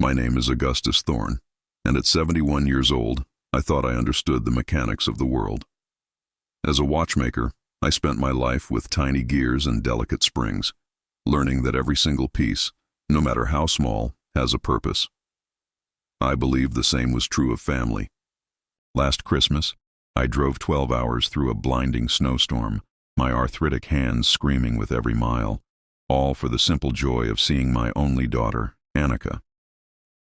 My name is Augustus Thorne, and at 71 years old, I thought I understood the mechanics of the world. As a watchmaker, I spent my life with tiny gears and delicate springs, learning that every single piece, no matter how small, has a purpose. I believed the same was true of family. Last Christmas, I drove 12 hours through a blinding snowstorm, my arthritic hands screaming with every mile, all for the simple joy of seeing my only daughter, Annika.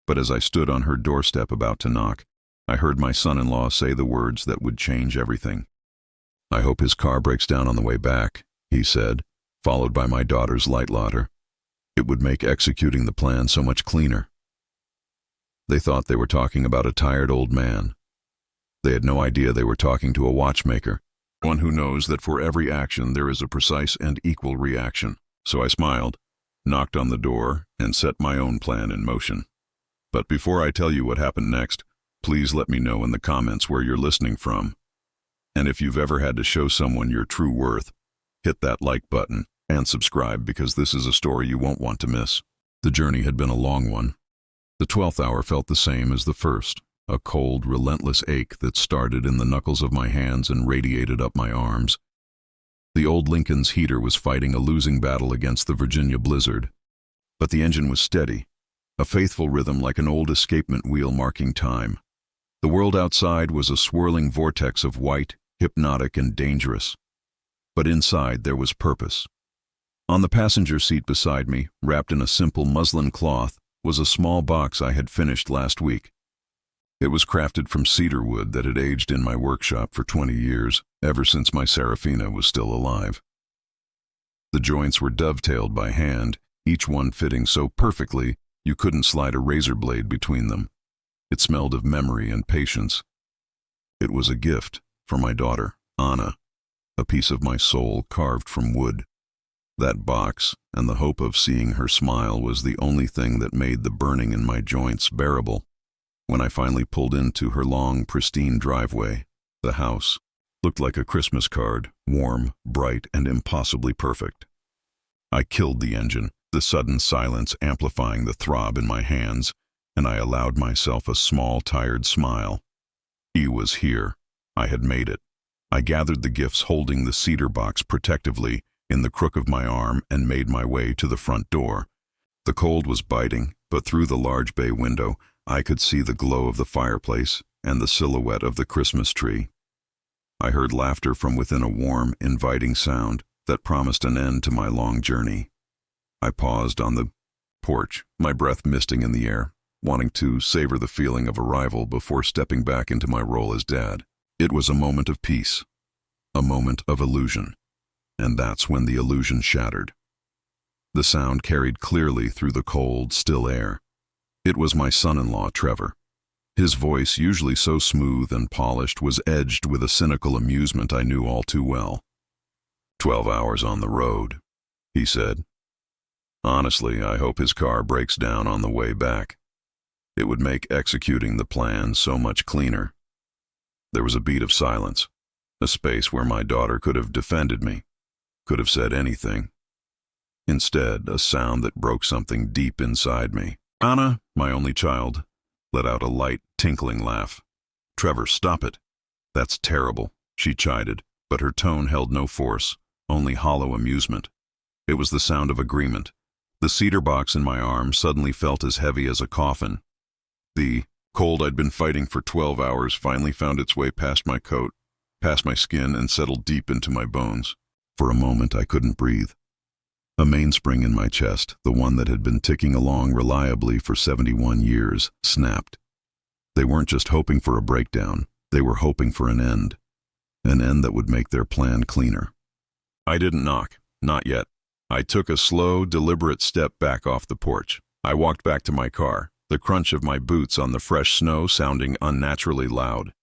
But as I stood on her doorstep about to knock, I heard my son-in-law say the words that would change everything. "I hope his car breaks down on the way back," he said, followed by my daughter's light laughter. "It would make executing the plan so much cleaner." They thought they were talking about a tired old man. They had no idea they were talking to a watchmaker, one who knows that for every action there is a precise and equal reaction. So I smiled, knocked on the door, and set my own plan in motion. But before I tell you what happened next, please let me know in the comments where you're listening from. And if you've ever had to show someone your true worth, hit that like button and subscribe, because this is a story you won't want to miss. The journey had been a long one. The 12th hour felt the same as the first, a cold, relentless ache that started in the knuckles of my hands and radiated up my arms. The old Lincoln's heater was fighting a losing battle against the Virginia blizzard. But the engine was steady, a faithful rhythm like an old escapement wheel marking time. The world outside was a swirling vortex of white, hypnotic, and dangerous. But inside there was purpose. On the passenger seat beside me, wrapped in a simple muslin cloth, was a small box I had finished last week. It was crafted from cedar wood that had aged in my workshop for 20 years, ever since my Serafina was still alive. The joints were dovetailed by hand, each one fitting so perfectly you couldn't slide a razor blade between them. It smelled of memory and patience. It was a gift for my daughter, Anna, a piece of my soul carved from wood. That box and the hope of seeing her smile was the only thing that made the burning in my joints bearable. When I finally pulled into her long, pristine driveway, the house looked like a Christmas card, warm, bright, and impossibly perfect. I killed the engine, the sudden silence amplifying the throb in my hands, and I allowed myself a small, tired smile. He was here. I had made it. I gathered the gifts holding the cedar box protectively in the crook of my arm and made my way to the front door. The cold was biting, but through the large bay window, I could see the glow of the fireplace and the silhouette of the Christmas tree. I heard laughter from within, a warm, inviting sound that promised an end to my long journey. I paused on the porch, my breath misting in the air, wanting to savor the feeling of arrival before stepping back into my role as dad. It was a moment of peace, a moment of illusion, and that's when the illusion shattered. The sound carried clearly through the cold, still air. It was my son-in-law, Trevor. His voice, usually so smooth and polished, was edged with a cynical amusement I knew all too well. 12 hours on the road," he said. "Honestly, I hope his car breaks down on the way back. It would make executing the plan so much cleaner." There was a beat of silence, a space where my daughter could have defended me, could have said anything. Instead, a sound that broke something deep inside me. Anna, my only child, let out a light, tinkling laugh. "Trevor, stop it. That's terrible," she chided, but her tone held no force, only hollow amusement. It was the sound of agreement. The cedar box in my arm suddenly felt as heavy as a coffin. The cold I'd been fighting for 12 hours finally found its way past my coat, past my skin, and settled deep into my bones. For a moment I couldn't breathe. A mainspring in my chest, the one that had been ticking along reliably for 71 years, snapped. They weren't just hoping for a breakdown, they were hoping for an end that would make their plan cleaner. I didn't knock, not yet. I took a slow, deliberate step back off the porch. I walked back to my car, the crunch of my boots on the fresh snow sounding unnaturally loud.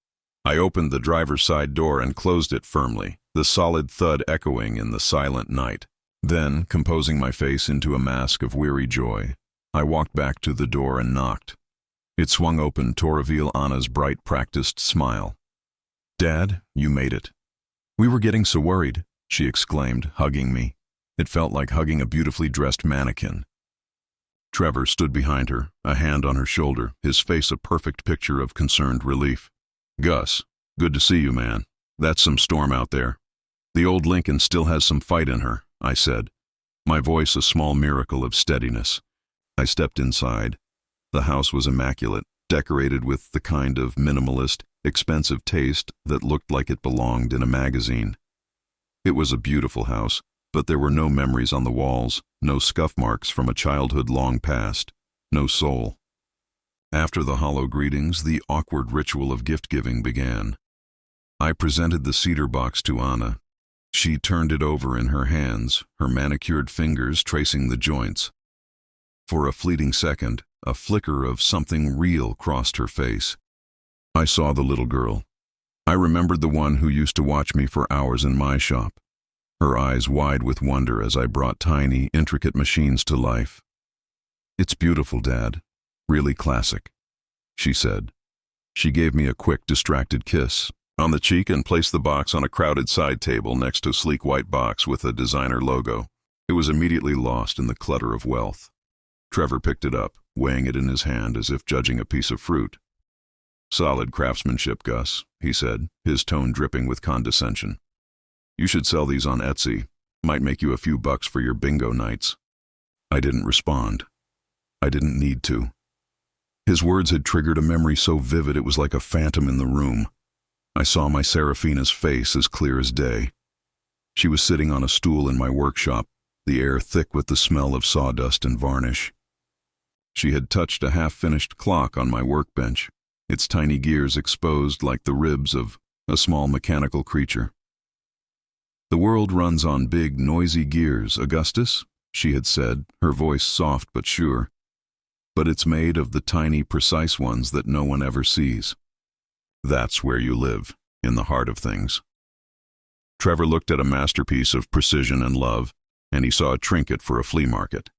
I opened the driver's side door and closed it firmly, the solid thud echoing in the silent night. Then, composing my face into a mask of weary joy, I walked back to the door and knocked. It swung open to reveal Anna's bright, practiced smile. "Dad, you made it." "We were getting so worried," she exclaimed, hugging me. It felt like hugging a beautifully dressed mannequin. Trevor stood behind her, a hand on her shoulder, his face a perfect picture of concerned relief. "Gus, good to see you, man. That's some storm out there." "The old Lincoln still has some fight in her," I said, my voice a small miracle of steadiness. I stepped inside. The house was immaculate, decorated with the kind of minimalist, expensive taste that looked like it belonged in a magazine. It was a beautiful house, but there were no memories on the walls, no scuff marks from a childhood long past, no soul. After the hollow greetings, the awkward ritual of gift-giving began. I presented the cedar box to Anna. She turned it over in her hands, her manicured fingers tracing the joints. For a fleeting second, a flicker of something real crossed her face. I saw the little girl. I remembered the one who used to watch me for hours in my shop, her eyes wide with wonder as I brought tiny, intricate machines to life. "It's beautiful, Dad. Really classic," she said. She gave me a quick, distracted kiss on the cheek and placed the box on a crowded side table next to a sleek white box with a designer logo. It was immediately lost in the clutter of wealth. Trevor picked it up, weighing it in his hand as if judging a piece of fruit. "Solid craftsmanship, Gus," he said, his tone dripping with condescension. "You should sell these on Etsy. Might make you a few bucks for your bingo nights." I didn't respond. I didn't need to. His words had triggered a memory so vivid it was like a phantom in the room. I saw my Serafina's face as clear as day. She was sitting on a stool in my workshop, the air thick with the smell of sawdust and varnish. She had touched a half-finished clock on my workbench, its tiny gears exposed like the ribs of a small mechanical creature. "The world runs on big, noisy gears, Augustus," she had said, her voice soft but sure. "But it's made of the tiny, precise ones that no one ever sees. That's where you live, in the heart of things." Trevor looked at a masterpiece of precision and love, and he saw a trinket for a flea market.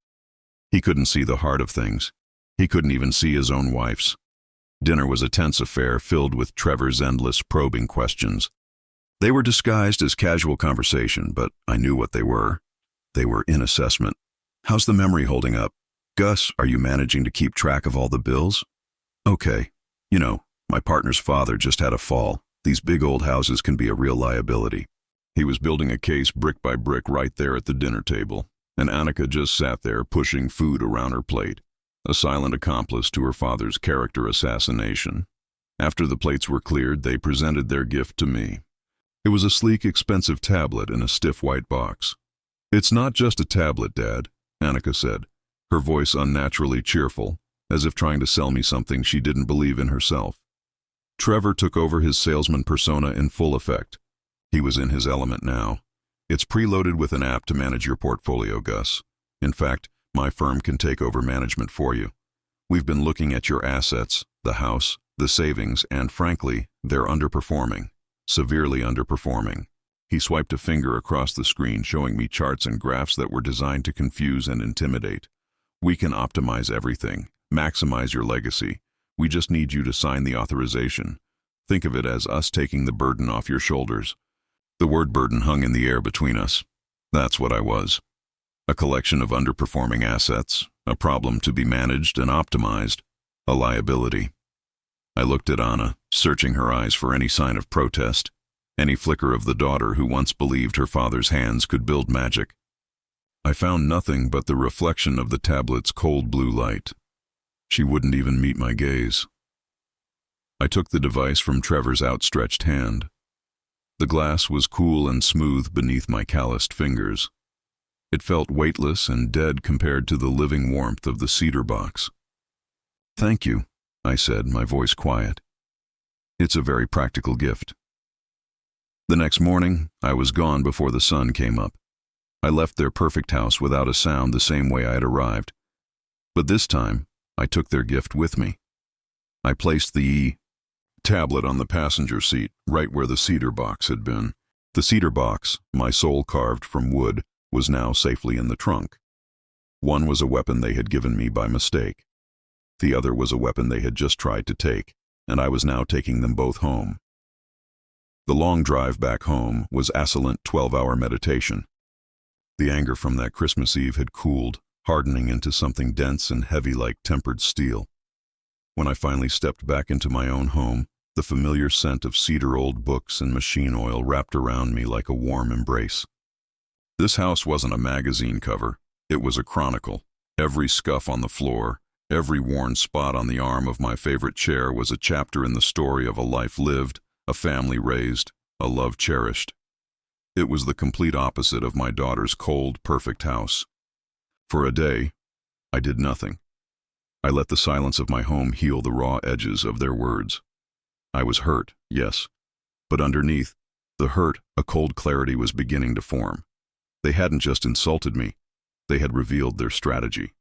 He couldn't see the heart of things. He couldn't even see his own wife's. Dinner was a tense affair filled with Trevor's endless probing questions. They were disguised as casual conversation, but I knew what they were. They were in assessment. "How's the memory holding up? Gus, are you managing to keep track of all the bills?" "Okay. You know, my partner's father just had a fall. These big old houses can be a real liability." He was building a case brick by brick right there at the dinner table, and Annika just sat there pushing food around her plate, a silent accomplice to her father's character assassination. After the plates were cleared, they presented their gift to me. It was a sleek, expensive tablet in a stiff white box. "It's not just a tablet, Dad," Annika said, her voice unnaturally cheerful, as if trying to sell me something she didn't believe in herself. Trevor took over his salesman persona in full effect. He was in his element now. "It's preloaded with an app to manage your portfolio, Gus. In fact, my firm can take over management for you. We've been looking at your assets, the house, the savings, and frankly, they're underperforming. Severely underperforming." He swiped a finger across the screen, showing me charts and graphs that were designed to confuse and intimidate. "We can optimize everything, maximize your legacy. We just need you to sign the authorization. Think of it as us taking the burden off your shoulders." The word burden hung in the air between us. That's what I was. A collection of underperforming assets, a problem to be managed and optimized, a liability. I looked at Anna, searching her eyes for any sign of protest, any flicker of the daughter who once believed her father's hands could build magic. I found nothing but the reflection of the tablet's cold blue light. She wouldn't even meet my gaze. I took the device from Trevor's outstretched hand. The glass was cool and smooth beneath my calloused fingers. It felt weightless and dead compared to the living warmth of the cedar box. "Thank you," I said, my voice quiet. "It's a very practical gift." The next morning, I was gone before the sun came up. I left their perfect house without a sound the same way I had arrived. But this time, I took their gift with me. I placed the tablet on the passenger seat, right where the cedar box had been. The cedar box, my soul carved from wood, was now safely in the trunk. One was a weapon they had given me by mistake. The other was a weapon they had just tried to take, and I was now taking them both home. The long drive back home was assolant 12-hour meditation. The anger from that Christmas Eve had cooled, hardening into something dense and heavy like tempered steel. When I finally stepped back into my own home, the familiar scent of cedar, old books, and machine oil wrapped around me like a warm embrace. This house wasn't a magazine cover. It was a chronicle. Every scuff on the floor, every worn spot on the arm of my favorite chair was a chapter in the story of a life lived, a family raised, a love cherished. It was the complete opposite of my daughter's cold, perfect house. For a day, I did nothing. I let the silence of my home heal the raw edges of their words. I was hurt, yes, but underneath the hurt, a cold clarity was beginning to form. They hadn't just insulted me, they had revealed their strategy.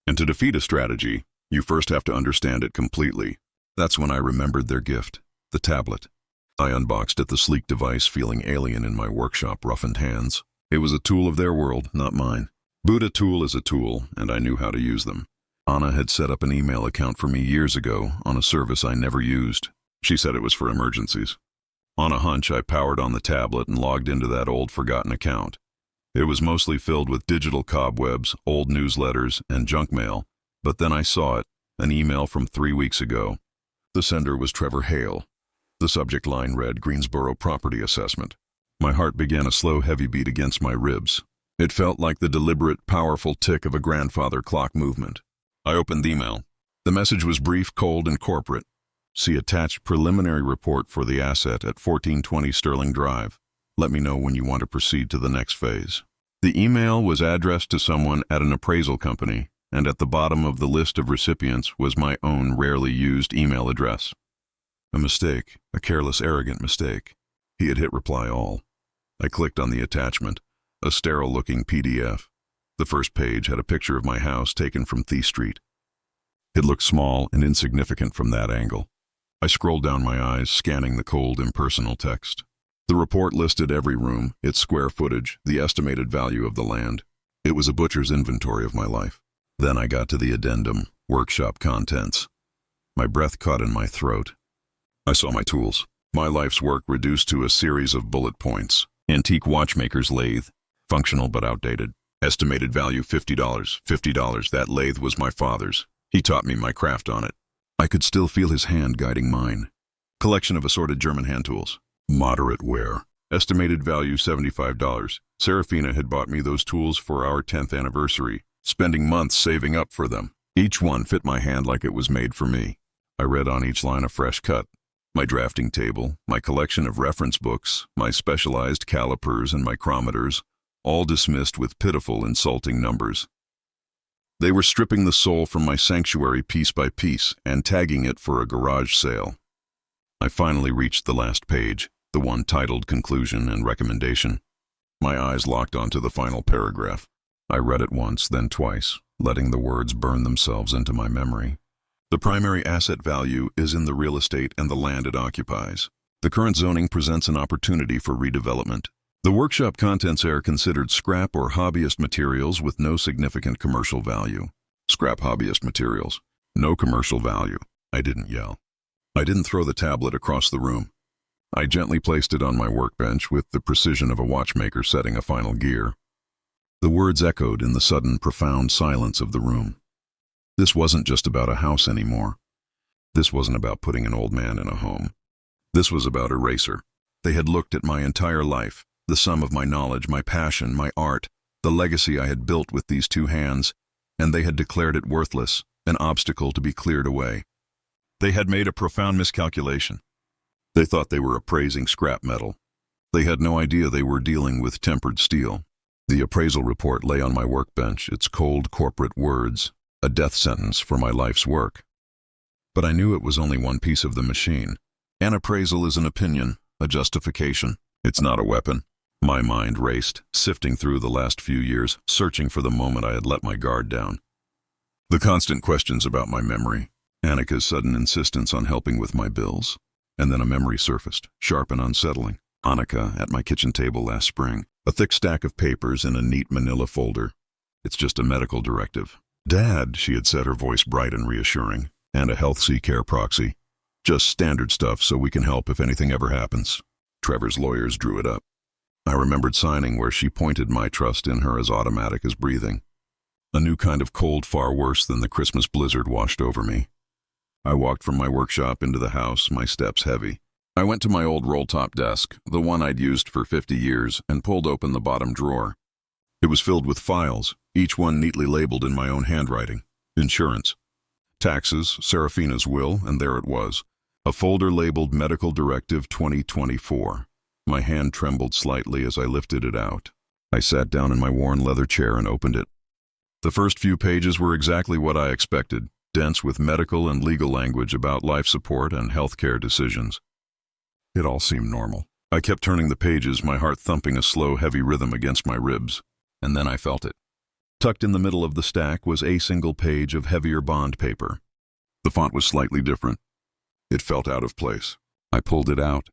And to defeat a strategy, you first have to understand it completely. That's when I remembered their gift, the tablet. I unboxed at the sleek device, feeling alien in my workshop roughened hands. It was a tool of their world, not mine. Buddha tool is a tool, and I knew how to use them. Anna had set up an email account for me years ago on a service I never used. She said it was for emergencies. On a hunch, I powered on the tablet and logged into that old forgotten account. It was mostly filled with digital cobwebs, old newsletters, and junk mail, but then I saw it, an email from 3 weeks ago. The sender was Trevor Hale. The subject line read, Greensboro Property Assessment. My heart began a slow, heavy beat against my ribs. It felt like the deliberate, powerful tick of a grandfather clock movement. I opened the email. The message was brief, cold, and corporate. See attached preliminary report for the asset at 1420 Sterling Drive. Let me know when you want to proceed to the next phase. The email was addressed to someone at an appraisal company, and at the bottom of the list of recipients was my own rarely used email address. A mistake, a careless, arrogant mistake. He had hit reply all. I clicked on the attachment, a sterile-looking PDF. The first page had a picture of my house taken from Thea Street. It looked small and insignificant from that angle. I scrolled down my eyes, scanning the cold, impersonal text. The report listed every room, its square footage, the estimated value of the land. It was a butcher's inventory of my life. Then I got to the addendum, workshop contents. My breath caught in my throat. I saw my tools. My life's work reduced to a series of bullet points. Antique watchmaker's lathe, functional but outdated. Estimated value $50. $50, that lathe was my father's. He taught me my craft on it. I could still feel his hand guiding mine. Collection of assorted German hand tools. Moderate wear. Estimated value $75. Serafina had bought me those tools for our 10th anniversary, spending months saving up for them. Each one fit my hand like it was made for me. I read on each line a fresh cut. My drafting table, my collection of reference books, my specialized calipers and micrometers, all dismissed with pitiful, insulting numbers. They were stripping the soul from my sanctuary piece by piece and tagging it for a garage sale. I finally reached the last page, the one titled Conclusion and Recommendation. My eyes locked onto the final paragraph. I read it once, then twice, letting the words burn themselves into my memory. The primary asset value is in the real estate and the land it occupies. The current zoning presents an opportunity for redevelopment. The workshop contents are considered scrap or hobbyist materials with no significant commercial value. Scrap hobbyist materials. No commercial value. I didn't yell. I didn't throw the tablet across the room. I gently placed it on my workbench with the precision of a watchmaker setting a final gear. The words echoed in the sudden, profound silence of the room. This wasn't just about a house anymore. This wasn't about putting an old man in a home. This was about eraser. They had looked at my entire life, the sum of my knowledge, my passion, my art, the legacy I had built with these two hands, and they had declared it worthless, an obstacle to be cleared away. They had made a profound miscalculation. They thought they were appraising scrap metal. They had no idea they were dealing with tempered steel. The appraisal report lay on my workbench, its cold corporate words, a death sentence for my life's work. But I knew it was only one piece of the machine. An appraisal is an opinion, a justification. It's not a weapon. My mind raced, sifting through the last few years, searching for the moment I had let my guard down. The constant questions about my memory, Annika's sudden insistence on helping with my bills, and then a memory surfaced, sharp and unsettling. Annika at my kitchen table last spring, a thick stack of papers in a neat manila folder. It's just a medical directive. Dad, she had said, her voice bright and reassuring, and a health care proxy. Just standard stuff so we can help if anything ever happens. Trevor's lawyers drew it up. I remembered signing where she pointed my trust in her as automatic as breathing. A new kind of cold far worse than the Christmas blizzard washed over me. I walked from my workshop into the house, my steps heavy. I went to my old roll-top desk, the one I'd used for 50 years, and pulled open the bottom drawer. It was filled with files, each one neatly labeled in my own handwriting. Insurance, taxes, Serafina's will, and there it was. A folder labeled Medical Directive 2024. My hand trembled slightly as I lifted it out. I sat down in my worn leather chair and opened it. The first few pages were exactly what I expected, dense with medical and legal language about life support and healthcare decisions. It all seemed normal. I kept turning the pages, my heart thumping a slow, heavy rhythm against my ribs. And then I felt it. Tucked in the middle of the stack was a single page of heavier bond paper. The font was slightly different. It felt out of place. I pulled it out.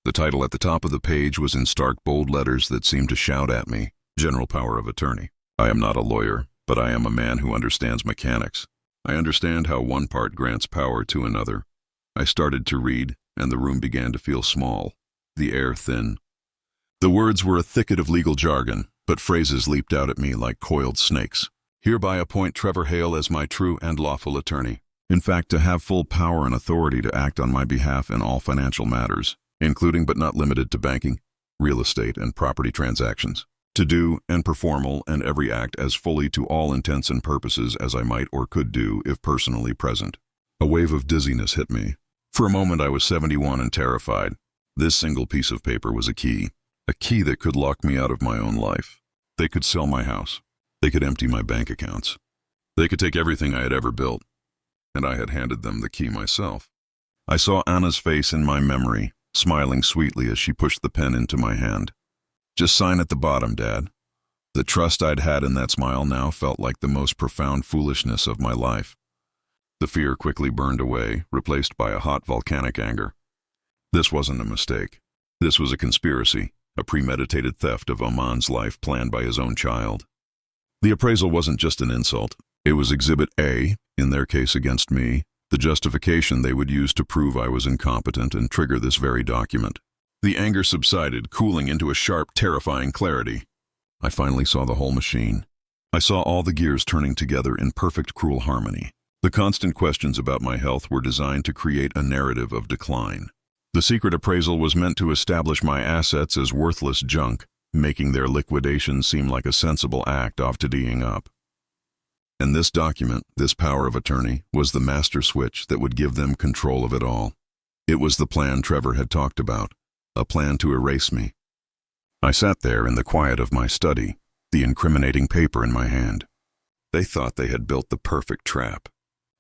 The title at the top of the page was in stark, bold letters that seemed to shout at me, General Power of Attorney. I am not a lawyer, but I am a man who understands mechanics. I understand how one part grants power to another. I started to read, and the room began to feel small, the air thin. The words were a thicket of legal jargon, but phrases leaped out at me like coiled snakes. Hereby appoint Trevor Hale as my true and lawful attorney. In fact, to have full power and authority to act on my behalf in all financial matters, including but not limited to banking, real estate, and property transactions. To do and perform all and every act as fully to all intents and purposes as I might or could do if personally present. A wave of dizziness hit me. For a moment I was 71 and terrified. This single piece of paper was a key that could lock me out of my own life. They could sell my house. They could empty my bank accounts. They could take everything I had ever built. And I had handed them the key myself. I saw Anna's face in my memory, smiling sweetly as she pushed the pen into my hand. Just sign at the bottom, Dad. The trust I'd had in that smile now felt like the most profound foolishness of my life. The fear quickly burned away, replaced by a hot volcanic anger. This wasn't a mistake. This was a conspiracy, a premeditated theft of Oman's life planned by his own child. The appraisal wasn't just an insult. It was Exhibit A, in their case against me, the justification they would use to prove I was incompetent and trigger this very document. The anger subsided, cooling into a sharp, terrifying clarity. I finally saw the whole machine. I saw all the gears turning together in perfect, cruel harmony. The constant questions about my health were designed to create a narrative of decline. The secret appraisal was meant to establish my assets as worthless junk, making their liquidation seem like a sensible act of tidying up. And this document, this power of attorney, was the master switch that would give them control of it all. It was the plan Trevor had talked about. A plan to erase me. I sat there in the quiet of my study, the incriminating paper in my hand. They thought they had built the perfect trap.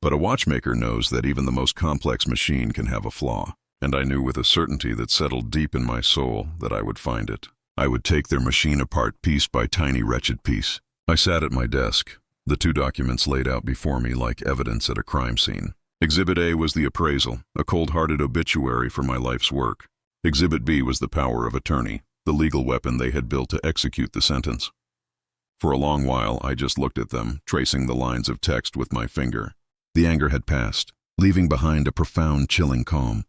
But a watchmaker knows that even the most complex machine can have a flaw, and I knew with a certainty that settled deep in my soul that I would find it. I would take their machine apart piece by tiny wretched piece. I sat at my desk, the two documents laid out before me like evidence at a crime scene. Exhibit A was the appraisal, a cold-hearted obituary for my life's work. Exhibit B was the power of attorney, the legal weapon they had built to execute the sentence. For a long while, I just looked at them, tracing the lines of text with my finger. The anger had passed, leaving behind a profound, chilling calm.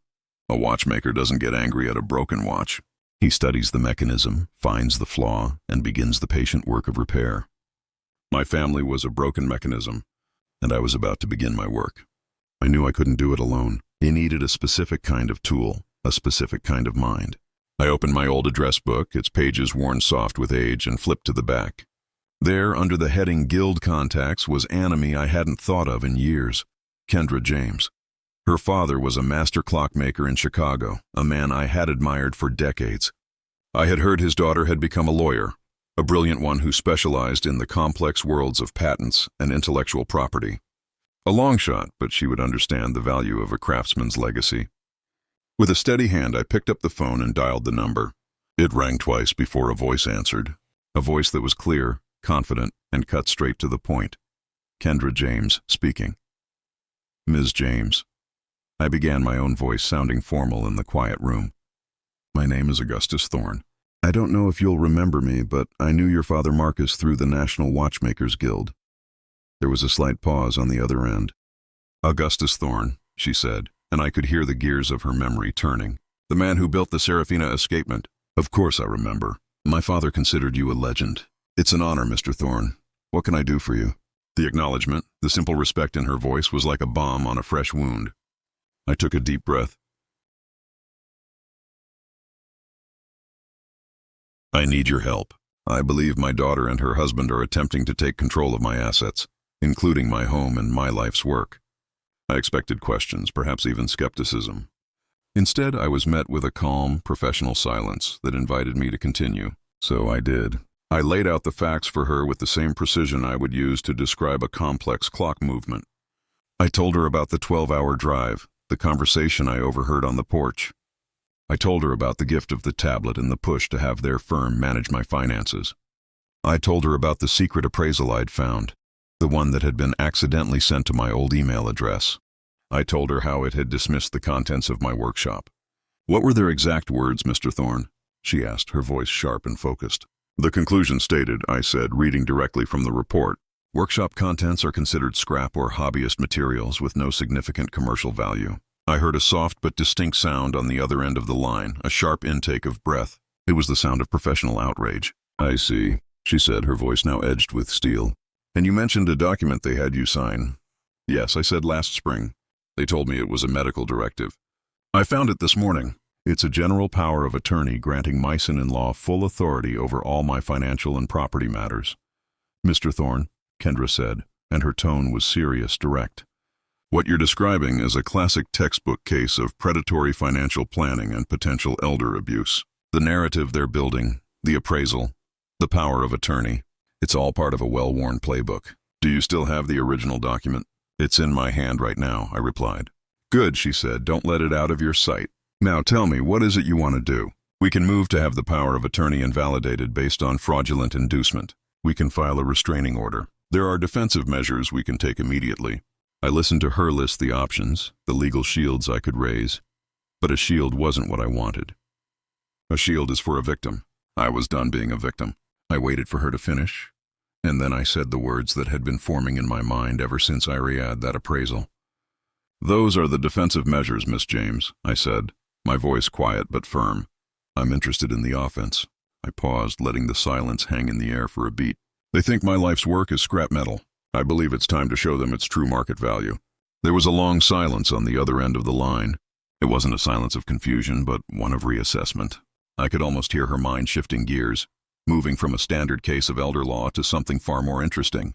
A watchmaker doesn't get angry at a broken watch. He studies the mechanism, finds the flaw, and begins the patient work of repair. My family was a broken mechanism, and I was about to begin my work. I knew I couldn't do it alone. It needed a specific kind of tool. A specific kind of mind. I opened my old address book, its pages worn soft with age, and flipped to the back. There, under the heading Guild Contacts, was enemy I hadn't thought of in years, Kendra James. Her father was a master clockmaker in Chicago, a man I had admired for decades. I had heard his daughter had become a lawyer, a brilliant one who specialized in the complex worlds of patents and intellectual property. A long shot, but she would understand the value of a craftsman's legacy. With a steady hand, I picked up the phone and dialed the number. It rang twice before a voice answered, a voice that was clear, confident, and cut straight to the point. Kendra James speaking. Ms. James. I began, my own voice sounding formal in the quiet room. My name is Augustus Thorne. I don't know if you'll remember me, but I knew your father Marcus through the National Watchmakers Guild. There was a slight pause on the other end. Augustus Thorne, she said, and I could hear the gears of her memory turning. The man who built the Serafina escapement. Of course I remember. My father considered you a legend. It's an honor, Mr. Thorne. What can I do for you? The acknowledgement, the simple respect in her voice was like a balm on a fresh wound. I took a deep breath. I need your help. I believe my daughter and her husband are attempting to take control of my assets, including my home and my life's work. I expected questions, perhaps even skepticism. Instead, I was met with a calm, professional silence that invited me to continue. So I did. I laid out the facts for her with the same precision I would use to describe a complex clock movement. I told her about the 12-hour drive, the conversation I overheard on the porch. I told her about the gift of the tablet and the push to have their firm manage my finances. I told her about the secret appraisal I'd found, the one that had been accidentally sent to my old email address. I told her how it had dismissed the contents of my workshop. What were their exact words, Mr. Thorne? She asked, her voice sharp and focused. The conclusion stated, I said, reading directly from the report. Workshop contents are considered scrap or hobbyist materials with no significant commercial value. I heard a soft but distinct sound on the other end of the line, a sharp intake of breath. It was the sound of professional outrage. I see, she said, her voice now edged with steel. And you mentioned a document they had you sign. Yes, I said last spring. They told me it was a medical directive. I found it this morning. It's a general power of attorney granting my son-in-law full authority over all my financial and property matters. Mr. Thorne, Kendra said, and her tone was serious, direct. What you're describing is a classic textbook case of predatory financial planning and potential elder abuse. The narrative they're building, the appraisal, the power of attorney, it's all part of a well-worn playbook. Do you still have the original document? It's in my hand right now, I replied. Good, she said, don't let it out of your sight. Now tell me, what is it you want to do? We can move to have the power of attorney invalidated based on fraudulent inducement. We can file a restraining order. There are defensive measures we can take immediately. I listened to her list the options, the legal shields I could raise. But a shield wasn't what I wanted. A shield is for a victim. I was done being a victim. I waited for her to finish, and then I said the words that had been forming in my mind ever since I read that appraisal. Those are the defensive measures, Miss James, I said, my voice quiet but firm. I'm interested in the offense. I paused, letting the silence hang in the air for a beat. They think my life's work is scrap metal. I believe it's time to show them its true market value. There was a long silence on the other end of the line. It wasn't a silence of confusion, but one of reassessment. I could almost hear her mind shifting gears, moving from a standard case of elder law to something far more interesting.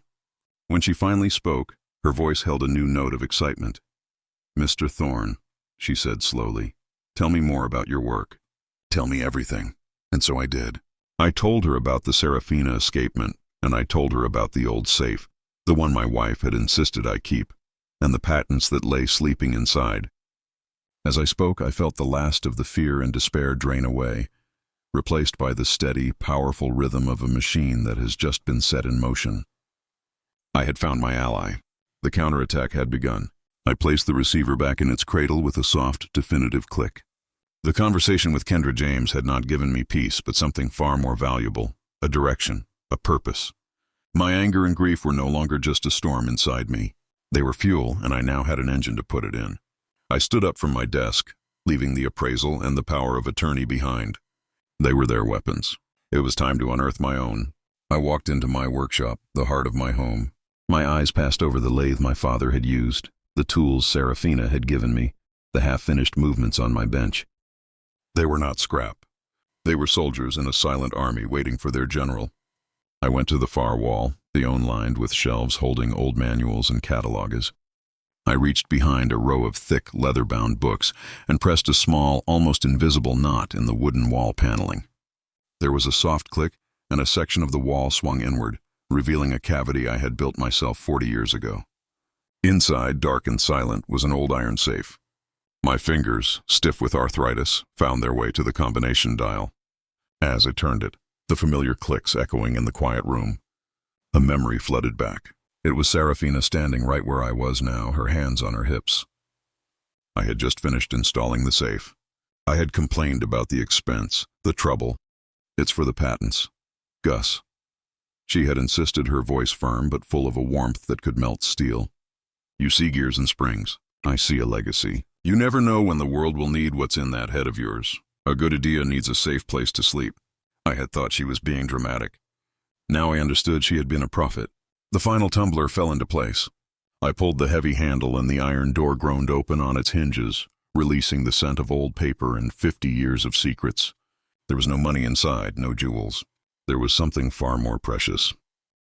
When she finally spoke, her voice held a new note of excitement. Mr. Thorne, she said slowly, tell me more about your work. Tell me everything. And so I did. I told her about the Serafina escapement, and I told her about the old safe, the one my wife had insisted I keep, and the patents that lay sleeping inside. As I spoke, I felt the last of the fear and despair drain away, replaced by the steady, powerful rhythm of a machine that has just been set in motion. I had found my ally. The counterattack had begun. I placed the receiver back in its cradle with a soft, definitive click. The conversation with Kendra James had not given me peace, but something far more valuable, a direction, a purpose. My anger and grief were no longer just a storm inside me. They were fuel, and I now had an engine to put it in. I stood up from my desk, leaving the appraisal and the power of attorney behind. They were their weapons. It was time to unearth my own. I walked into my workshop, the heart of my home. My eyes passed over the lathe my father had used, the tools Serafina had given me, the half-finished movements on my bench. They were not scrap. They were soldiers in a silent army waiting for their general. I went to the far wall, the own lined with shelves holding old manuals and catalogues. I reached behind a row of thick, leather-bound books and pressed a small, almost invisible knot in the wooden wall paneling. There was a soft click, and a section of the wall swung inward, revealing a cavity I had built myself 40 years ago. Inside, dark and silent, was an old iron safe. My fingers, stiff with arthritis, found their way to the combination dial. As I turned it, the familiar clicks echoing in the quiet room. A memory flooded back. It was Serafina standing right where I was now, her hands on her hips. I had just finished installing the safe. I had complained about the expense, the trouble. It's for the patents. Gus. She had insisted, her voice firm but full of a warmth that could melt steel. You see gears and springs. I see a legacy. You never know when the world will need what's in that head of yours. A good idea needs a safe place to sleep. I had thought she was being dramatic. Now I understood she had been a prophet. The final tumbler fell into place. I pulled the heavy handle and the iron door groaned open on its hinges, releasing the scent of old paper and 50 years of secrets. There was no money inside, no jewels. There was something far more precious.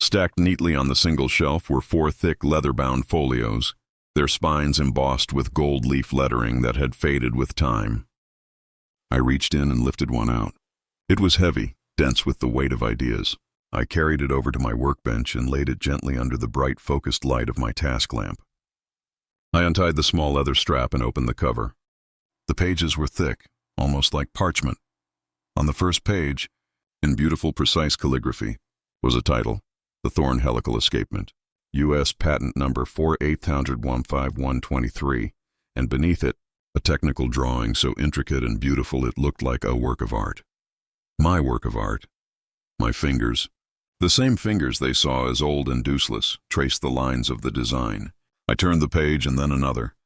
Stacked neatly on the single shelf were 4 thick leather-bound folios, their spines embossed with gold leaf lettering that had faded with time. I reached in and lifted one out. It was heavy, dense with the weight of ideas. I carried it over to my workbench and laid it gently under the bright, focused light of my task lamp. I untied the small leather strap and opened the cover. The pages were thick, almost like parchment. On the first page, in beautiful, precise calligraphy, was a title, The Thorn Helical Escapement, U.S. Patent Number 480015123, and beneath it, a technical drawing so intricate and beautiful it looked like a work of art. My work of art. My fingers, the same fingers they saw as old and useless, traced the lines of the design. I turned the page and then another.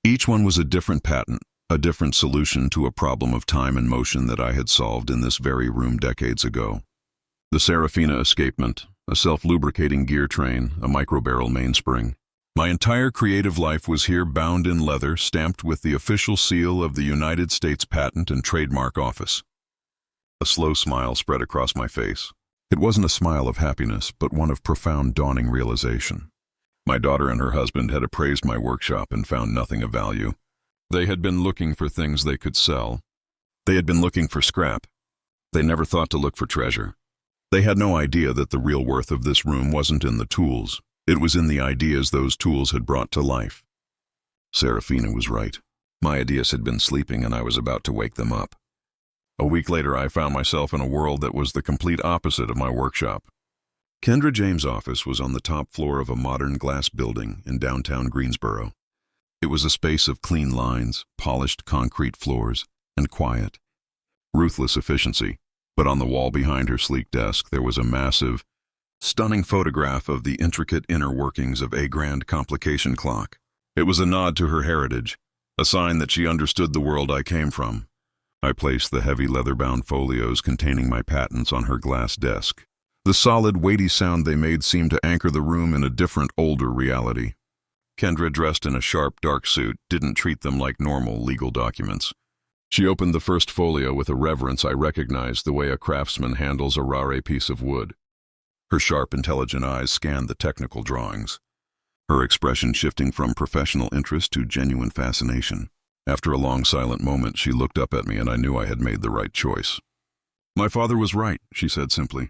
Each one was a different patent, a different solution to a problem of time and motion that I had solved in this very room decades ago. The Serafina escapement, a self-lubricating gear train, a microbarrel mainspring. My entire creative life was here bound in leather, stamped with the official seal of the United States Patent and Trademark Office. A slow smile spread across my face. It wasn't a smile of happiness, but one of profound dawning realization. My daughter and her husband had appraised my workshop and found nothing of value. They had been looking for things they could sell. They had been looking for scrap. They never thought to look for treasure. They had no idea that the real worth of this room wasn't in the tools. It was in the ideas those tools had brought to life. Serafina was right. My ideas had been sleeping and I was about to wake them up. A week later, I found myself in a world that was the complete opposite of my workshop. Kendra James' office was on the top floor of a modern glass building in downtown Greensboro. It was a space of clean lines, polished concrete floors, and quiet. Ruthless efficiency, but on the wall behind her sleek desk there was a massive, stunning photograph of the intricate inner workings of a grand complication clock. It was a nod to her heritage, a sign that she understood the world I came from. I placed the heavy leather-bound folios containing my patents on her glass desk. The solid, weighty sound they made seemed to anchor the room in a different, older reality. Kendra, dressed in a sharp, dark suit, didn't treat them like normal legal documents. She opened the first folio with a reverence I recognized the way a craftsman handles a rare piece of wood. Her sharp, intelligent eyes scanned the technical drawings, her expression shifting from professional interest to genuine fascination. After a long, silent moment, she looked up at me and I knew I had made the right choice. "My father was right," she said simply.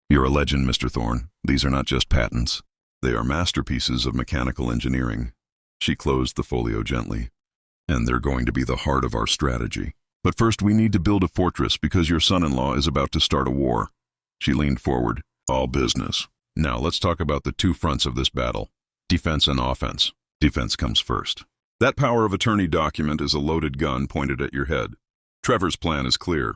"You're a legend, Mr. Thorne. These are not just patents. They are masterpieces of mechanical engineering." She closed the folio gently. "And they're going to be the heart of our strategy. But first we need to build a fortress because your son-in-law is about to start a war." She leaned forward. "All business. Now let's talk about the two fronts of this battle. Defense and offense. Defense comes first. That power of attorney document is a loaded gun pointed at your head. Trevor's plan is clear.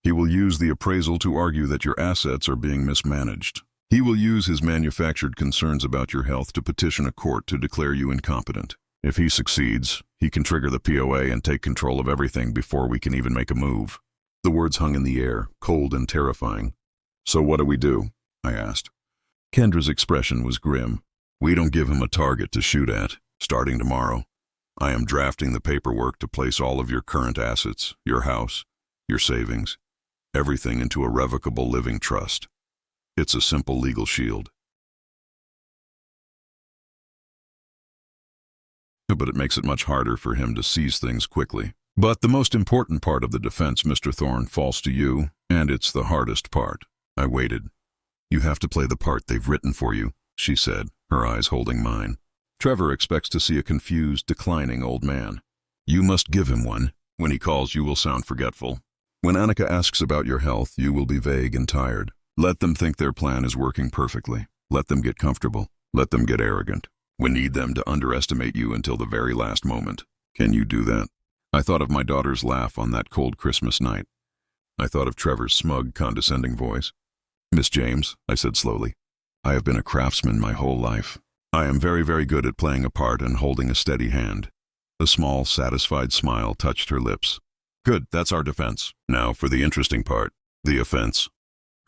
He will use the appraisal to argue that your assets are being mismanaged. He will use his manufactured concerns about your health to petition a court to declare you incompetent. If he succeeds, he can trigger the POA and take control of everything before we can even make a move." The words hung in the air, cold and terrifying. "So what do we do?" I asked. Kendra's expression was grim. "We don't give him a target to shoot at. Starting tomorrow, I am drafting the paperwork to place all of your current assets, your house, your savings, everything into a revocable living trust. It's a simple legal shield. But it makes it much harder for him to seize things quickly. But the most important part of the defense, Mr. Thorne, falls to you, and it's the hardest part." I waited. "You have to play the part they've written for you," she said, her eyes holding mine. "Trevor expects to see a confused, declining old man. You must give him one. When he calls, you will sound forgetful. When Annika asks about your health, you will be vague and tired. Let them think their plan is working perfectly. Let them get comfortable. Let them get arrogant. We need them to underestimate you until the very last moment. Can you do that?" I thought of my daughter's laugh on that cold Christmas night. I thought of Trevor's smug, condescending voice. "Miss James," I said slowly, "I have been a craftsman my whole life. I am very, very good at playing a part and holding a steady hand." A small, satisfied smile touched her lips. "Good, that's our defense. Now for the interesting part, the offense.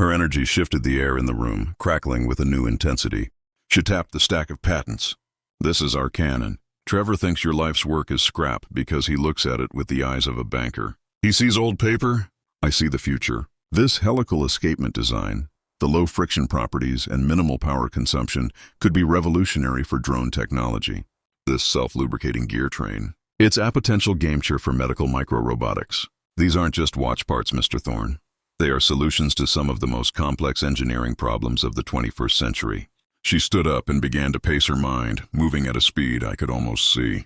Her energy shifted the air in the room, crackling with a new intensity. She tapped the stack of patents. This is our canon. Trevor thinks your life's work is scrap because he looks at it with the eyes of a banker. He sees old paper. I see the future. This helical escapement design, the low friction properties and minimal power consumption could be revolutionary for drone technology. This self-lubricating gear train. It's a potential game-changer for medical micro-robotics. These aren't just watch parts, Mr. Thorne. They are solutions to some of the most complex engineering problems of the 21st century. She stood up and began to pace her mind, moving at a speed I could almost see.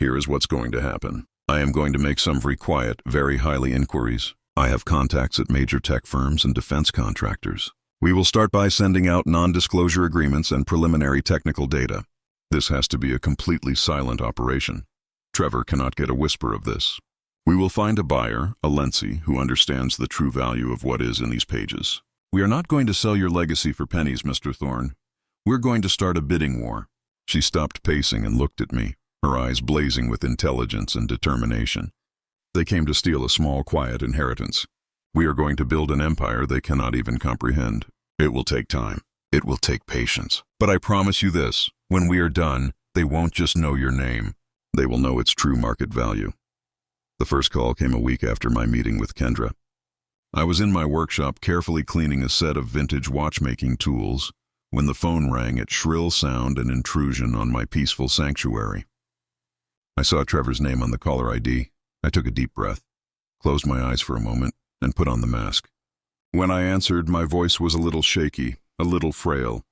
Here is what's going to happen. I am going to make some very quiet, very highly inquiries. I have contacts at major tech firms and defense contractors. We will start by sending out non-disclosure agreements and preliminary technical data. This has to be a completely silent operation. Trevor cannot get a whisper of this. We will find a buyer, a lensee, who understands the true value of what is in these pages. We are not going to sell your legacy for pennies, Mr. Thorne. We're going to start a bidding war. She stopped pacing and looked at me, her eyes blazing with intelligence and determination. They came to steal a small, quiet inheritance. We are going to build an empire they cannot even comprehend. It will take time. It will take patience. But I promise you this, when we are done, they won't just know your name. They will know its true market value. The first call came a week after my meeting with Kendra. I was in my workshop carefully cleaning a set of vintage watchmaking tools when the phone rang at shrill sound and intrusion on my peaceful sanctuary. I saw Trevor's name on the caller ID. I took a deep breath, closed my eyes for a moment, and put on the mask. When I answered, my voice was a little shaky, a little frail.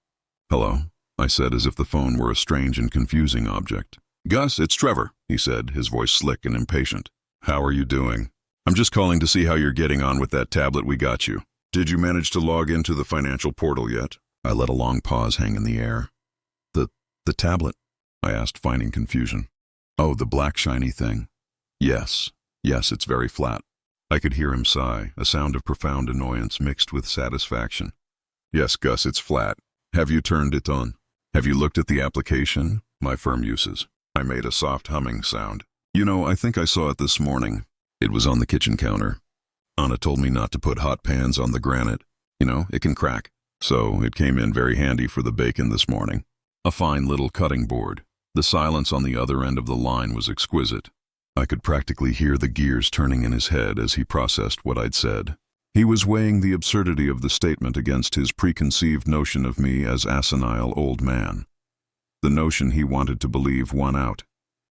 "Hello," I said as if the phone were a strange and confusing object. "Gus, it's Trevor," he said, his voice slick and impatient. "How are you doing? I'm just calling to see how you're getting on with that tablet we got you. Did you manage to log into the financial portal yet?" I let a long pause hang in the air. The tablet?" I asked, finding confusion. "Oh, the black shiny thing. Yes, it's very flat." I could hear him sigh, a sound of profound annoyance mixed with satisfaction. "Yes, Gus, it's flat. Have you turned it on? Have you looked at the application my firm uses?" I made a soft humming sound. "You know, I think I saw it this morning. It was on the kitchen counter. Anna told me not to put hot pans on the granite. You know, it can crack. So it came in very handy for the bacon this morning. A fine little cutting board. The silence on the other end of the line was exquisite. I could practically hear the gears turning in his head as he processed what I'd said. He was weighing the absurdity of the statement against his preconceived notion of me as asinine old man. The notion he wanted to believe won out.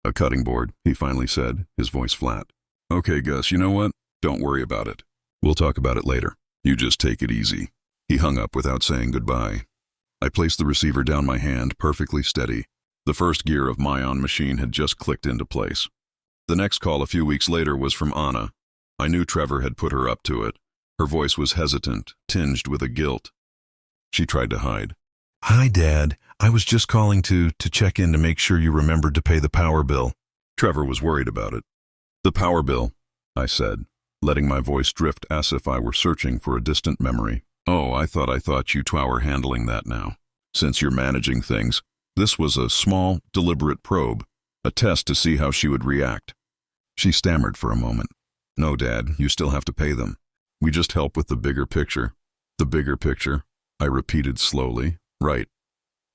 "A cutting board," he finally said, his voice flat. "Okay, Gus, you know what? Don't worry about it. We'll talk about it later. You just take it easy." He hung up without saying goodbye. I placed the receiver down my hand, perfectly steady. The first gear of my own machine had just clicked into place. The next call a few weeks later was from Anna. I knew Trevor had put her up to it. Her voice was hesitant, tinged with a guilt. She tried to hide. "Hi, Dad. I was just calling to check in to make sure you remembered to pay the power bill." Trevor was worried about it. "The power bill," I said, letting my voice drift as if I were searching for a distant memory. "Oh, I thought you two were handling that now. Since you're managing things." This was a small, deliberate probe, a test to see how she would react. She stammered for a moment. "No, Dad, you still have to pay them. We just help with the bigger picture." "The bigger picture?" I repeated slowly. "Right.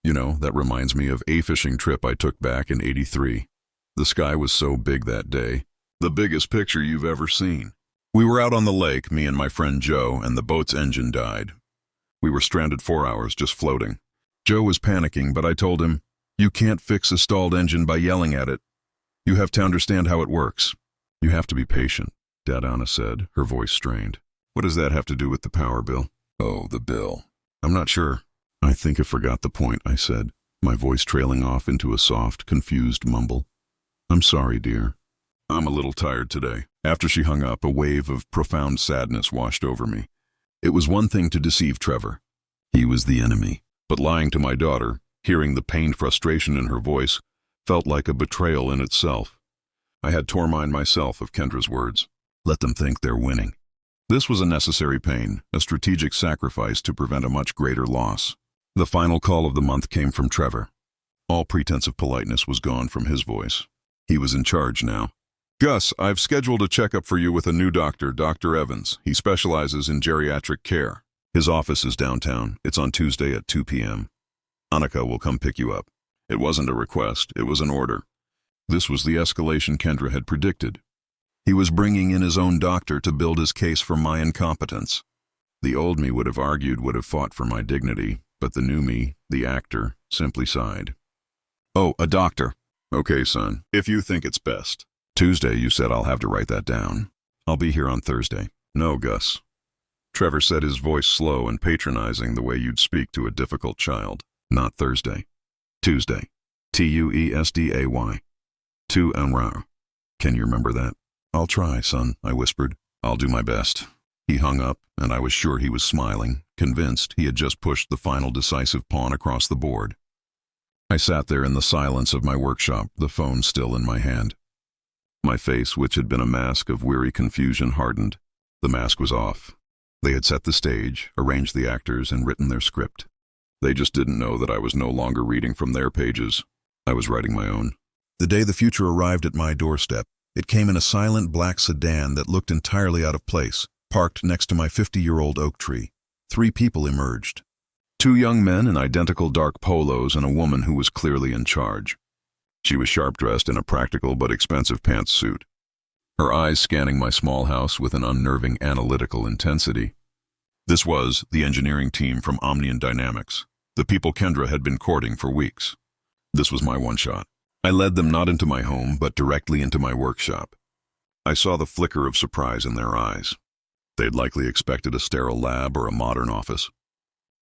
You know, that reminds me of a fishing trip I took back in '83. The sky was so big that day. The biggest picture you've ever seen. We were out on the lake, me and my friend Joe, and the boat's engine died. We were stranded 4 hours, just floating. Joe was panicking, but I told him, "You can't fix a stalled engine by yelling at it. You have to understand how it works. You have to be patient," Dad Anna said, her voice strained. "What does that have to do with the power bill?" "Oh, the bill. I'm not sure." "I think I forgot the point," I said, my voice trailing off into a soft, confused mumble. "I'm sorry, dear. I'm a little tired today." After she hung up, a wave of profound sadness washed over me. It was one thing to deceive Trevor. He was the enemy. But lying to my daughter, hearing the pained frustration in her voice, felt like a betrayal in itself. I had torn mine myself of Kendra's words. Let them think they're winning. This was a necessary pain, a strategic sacrifice to prevent a much greater loss. The final call of the month came from Trevor. All pretense of politeness was gone from his voice. He was in charge now. "Gus, I've scheduled a checkup for you with a new doctor, Dr. Evans. He specializes in geriatric care. His office is downtown. It's on Tuesday at 2 p.m. Annika will come pick you up. It wasn't a request, it was an order. This was the escalation Kendra had predicted. He was bringing in his own doctor to build his case for my incompetence. The old me would have argued, would have fought for my dignity, but the new me, the actor, simply sighed. Oh, a doctor. Okay, son, if you think it's best. Tuesday, you said. I'll have to write that down. I'll be here on Thursday. No, Gus. Trevor said, his voice slow and patronizing, the way you'd speak to a difficult child. Not Thursday. Tuesday. Tuesday. 2 hours. Can you remember that? I'll try, son, I whispered. I'll do my best. He hung up, and I was sure he was smiling, convinced he had just pushed the final decisive pawn across the board. I sat there in the silence of my workshop, the phone still in my hand. My face, which had been a mask of weary confusion, hardened. The mask was off. They had set the stage, arranged the actors, and written their script. They just didn't know that I was no longer reading from their pages. I was writing my own. The day the future arrived at my doorstep, it came in a silent black sedan that looked entirely out of place, parked next to my 50-year-old oak tree. 3 people emerged. 2 young men in identical dark polos and a woman who was clearly in charge. She was sharp-dressed in a practical but expensive pantsuit, her eyes scanning my small house with an unnerving analytical intensity. This was the engineering team from Omnian Dynamics, the people Kendra had been courting for weeks. This was my one shot. I led them not into my home, but directly into my workshop. I saw the flicker of surprise in their eyes. They'd likely expected a sterile lab or a modern office.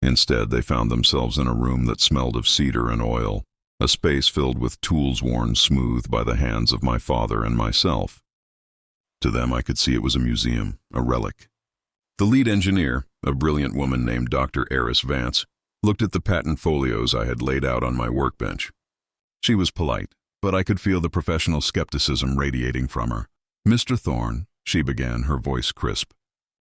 Instead, they found themselves in a room that smelled of cedar and oil, a space filled with tools worn smooth by the hands of my father and myself. To them, I could see it was a museum, a relic. The lead engineer, a brilliant woman named Dr. Eris Vance, looked at the patent folios I had laid out on my workbench. She was polite, but I could feel the professional skepticism radiating from her. Mr. Thorne, she began, her voice crisp.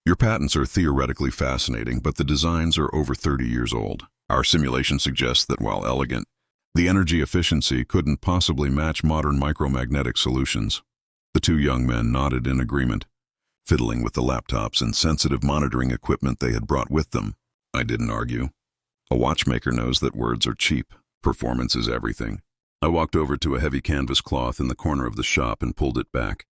Your patents are theoretically fascinating, but the designs are over 30 years old. Our simulation suggests that while elegant, the energy efficiency couldn't possibly match modern micromagnetic solutions. The 2 young men nodded in agreement, fiddling with the laptops and sensitive monitoring equipment they had brought with them. I didn't argue. A watchmaker knows that words are cheap. Performance is everything. I walked over to a heavy canvas cloth in the corner of the shop and pulled it back.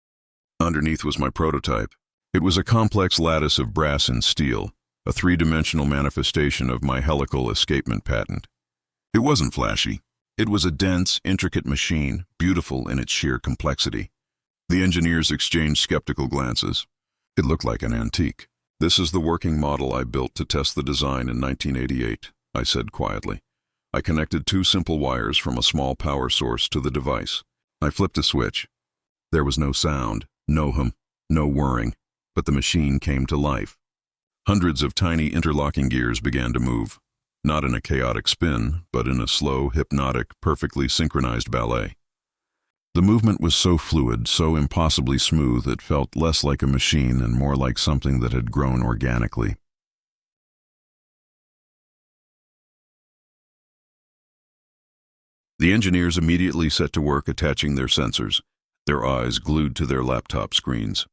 Underneath was my prototype. It was a complex lattice of brass and steel, a 3-dimensional manifestation of my helical escapement patent. It wasn't flashy. It was a dense, intricate machine, beautiful in its sheer complexity. The engineers exchanged skeptical glances. It looked like an antique. This is the working model I built to test the design in 1988, I said quietly. I connected 2 simple wires from a small power source to the device. I flipped a switch. There was no sound, no hum, no whirring, but the machine came to life. Hundreds of tiny interlocking gears began to move, not in a chaotic spin, but in a slow, hypnotic, perfectly synchronized ballet. The movement was so fluid, so impossibly smooth, it felt less like a machine and more like something that had grown organically. The engineers immediately set to work attaching their sensors, their eyes glued to their laptop screens.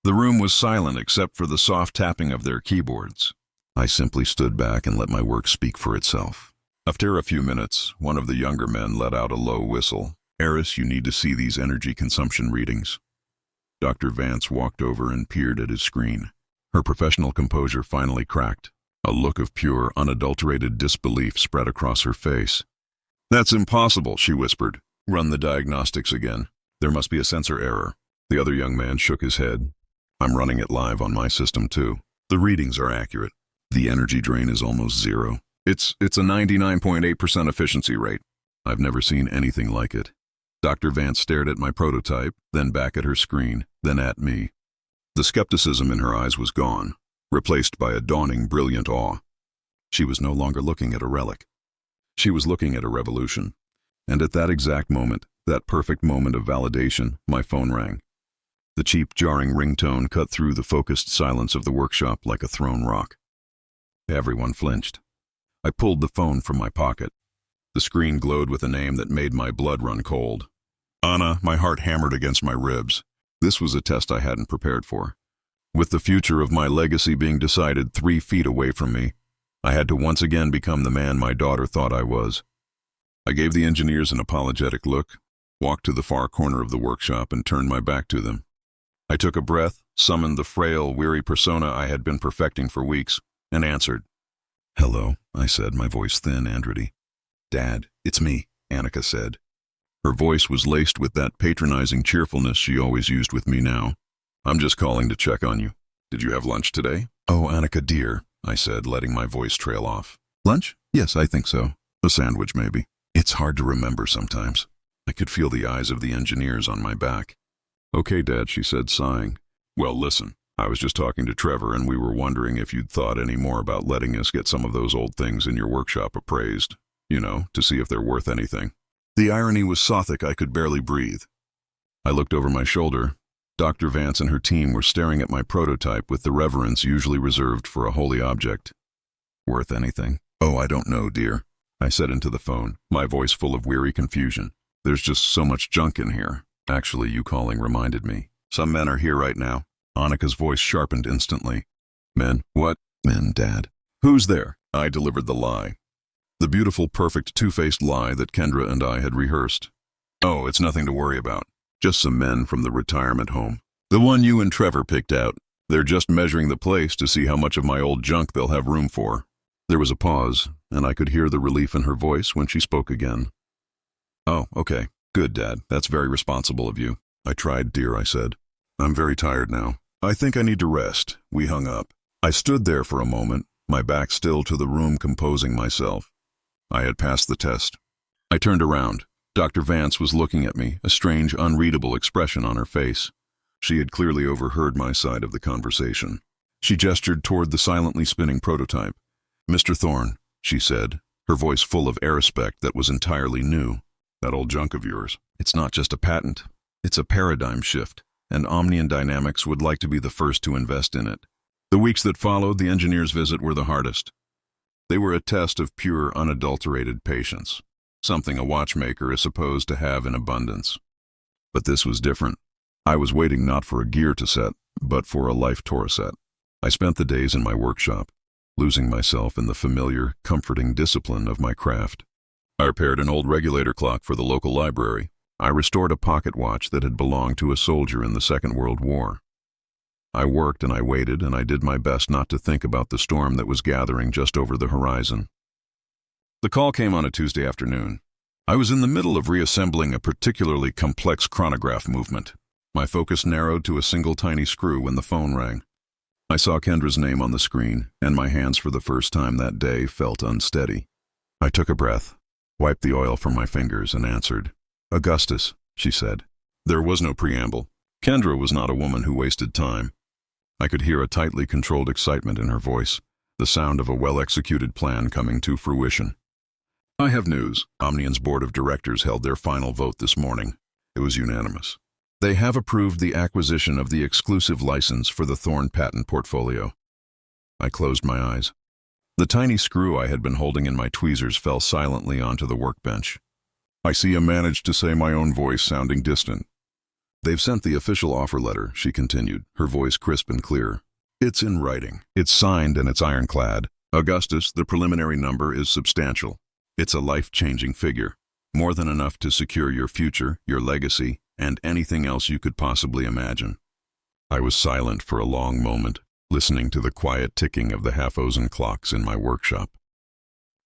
The room was silent except for the soft tapping of their keyboards. I simply stood back and let my work speak for itself. After a few minutes, one of the younger men let out a low whistle. Eris, you need to see these energy consumption readings. Dr. Vance walked over and peered at his screen. Her professional composure finally cracked. A look of pure, unadulterated disbelief spread across her face. That's impossible, she whispered. Run the diagnostics again. There must be a sensor error. The other young man shook his head. I'm running it live on my system too. The readings are accurate. The energy drain is almost zero. It's a 99.8% efficiency rate. I've never seen anything like it. Dr. Vance stared at my prototype, then back at her screen, then at me. The skepticism in her eyes was gone, replaced by a dawning, brilliant awe. She was no longer looking at a relic. She was looking at a revolution. And at that exact moment, that perfect moment of validation, my phone rang. The cheap, jarring ringtone cut through the focused silence of the workshop like a thrown rock. Everyone flinched. I pulled the phone from my pocket. The screen glowed with a name that made my blood run cold. Anna, my heart hammered against my ribs. This was a test I hadn't prepared for. With the future of my legacy being decided 3 feet away from me, I had to once again become the man my daughter thought I was. I gave the engineers an apologetic look, walked to the far corner of the workshop, and turned my back to them. I took a breath, summoned the frail, weary persona I had been perfecting for weeks, and answered. "Hello," I said, my voice thin and ready. "Dad, it's me," Annika said. Her voice was laced with that patronizing cheerfulness she always used with me now. "I'm just calling to check on you. Did you have lunch today?" "Oh, Annika dear," I said, letting my voice trail off. "Lunch? Yes, I think so. A sandwich, maybe." It's hard to remember sometimes. I could feel the eyes of the engineers on my back. "Okay, Dad," she said, sighing. "Well, listen, I was just talking to Trevor, and we were wondering if you'd thought any more about letting us get some of those old things in your workshop appraised, to see if they're worth anything." The irony was so thick I could barely breathe. I looked over my shoulder. Dr. Vance and her team were staring at my prototype with the reverence usually reserved for a holy object. "Worth anything?" "Oh, I don't know, dear," I said into the phone, my voice full of weary confusion. "There's just so much junk in here." Actually, you calling reminded me. "Some men are here right now." Annika's voice sharpened instantly. "Men? What?" "Men, Dad." "Who's there?" I delivered the lie. The beautiful, perfect, two-faced lie that Kendra and I had rehearsed. "Oh, it's nothing to worry about. Just some men from the retirement home. The one you and Trevor picked out. They're just measuring the place to see how much of my old junk they'll have room for." There was a pause, and I could hear the relief in her voice when she spoke again. "Oh, okay. Good, Dad. That's very responsible of you." "I tried, dear," I said. "I'm very tired now. I think I need to rest." We hung up. I stood there for a moment, my back still to the room, composing myself. I had passed the test. I turned around. Dr. Vance was looking at me, a strange, unreadable expression on her face. She had clearly overheard my side of the conversation. She gestured toward the silently spinning prototype. "Mr. Thorne," she said, her voice full of air respect that was entirely new. "That old junk of yours. It's not just a patent. It's a paradigm shift, and Omnian Dynamics would like to be the first to invest in it." The weeks that followed the engineer's visit were the hardest. They were a test of pure, unadulterated patience, something a watchmaker is supposed to have in abundance. But this was different. I was waiting not for a gear to set, but for a life tour set. I spent the days in my workshop, losing myself in the familiar, comforting discipline of my craft. I repaired an old regulator clock for the local library. I restored a pocket watch that had belonged to a soldier in the Second World War. I worked and I waited, and I did my best not to think about the storm that was gathering just over the horizon. The call came on a Tuesday afternoon. I was in the middle of reassembling a particularly complex chronograph movement. My focus narrowed to a single tiny screw when the phone rang. I saw Kendra's name on the screen, and my hands for the first time that day felt unsteady. I took a breath, wiped the oil from my fingers, and answered. "Augustus," she said. There was no preamble. Kendra was not a woman who wasted time. I could hear a tightly controlled excitement in her voice, the sound of a well-executed plan coming to fruition. "I have news. Omnian's board of directors held their final vote this morning. It was unanimous. They have approved the acquisition of the exclusive license for the Thorne patent portfolio." I closed my eyes. The tiny screw I had been holding in my tweezers fell silently onto the workbench. "I see I managed to say my own voice sounding distant." "They've sent the official offer letter," she continued, her voice crisp and clear. "It's in writing. It's signed and it's ironclad. Augustus, the preliminary number is substantial. It's a life-changing figure, more than enough to secure your future, your legacy, and anything else you could possibly imagine." I was silent for a long moment, listening to the quiet ticking of the half-dozen clocks in my workshop.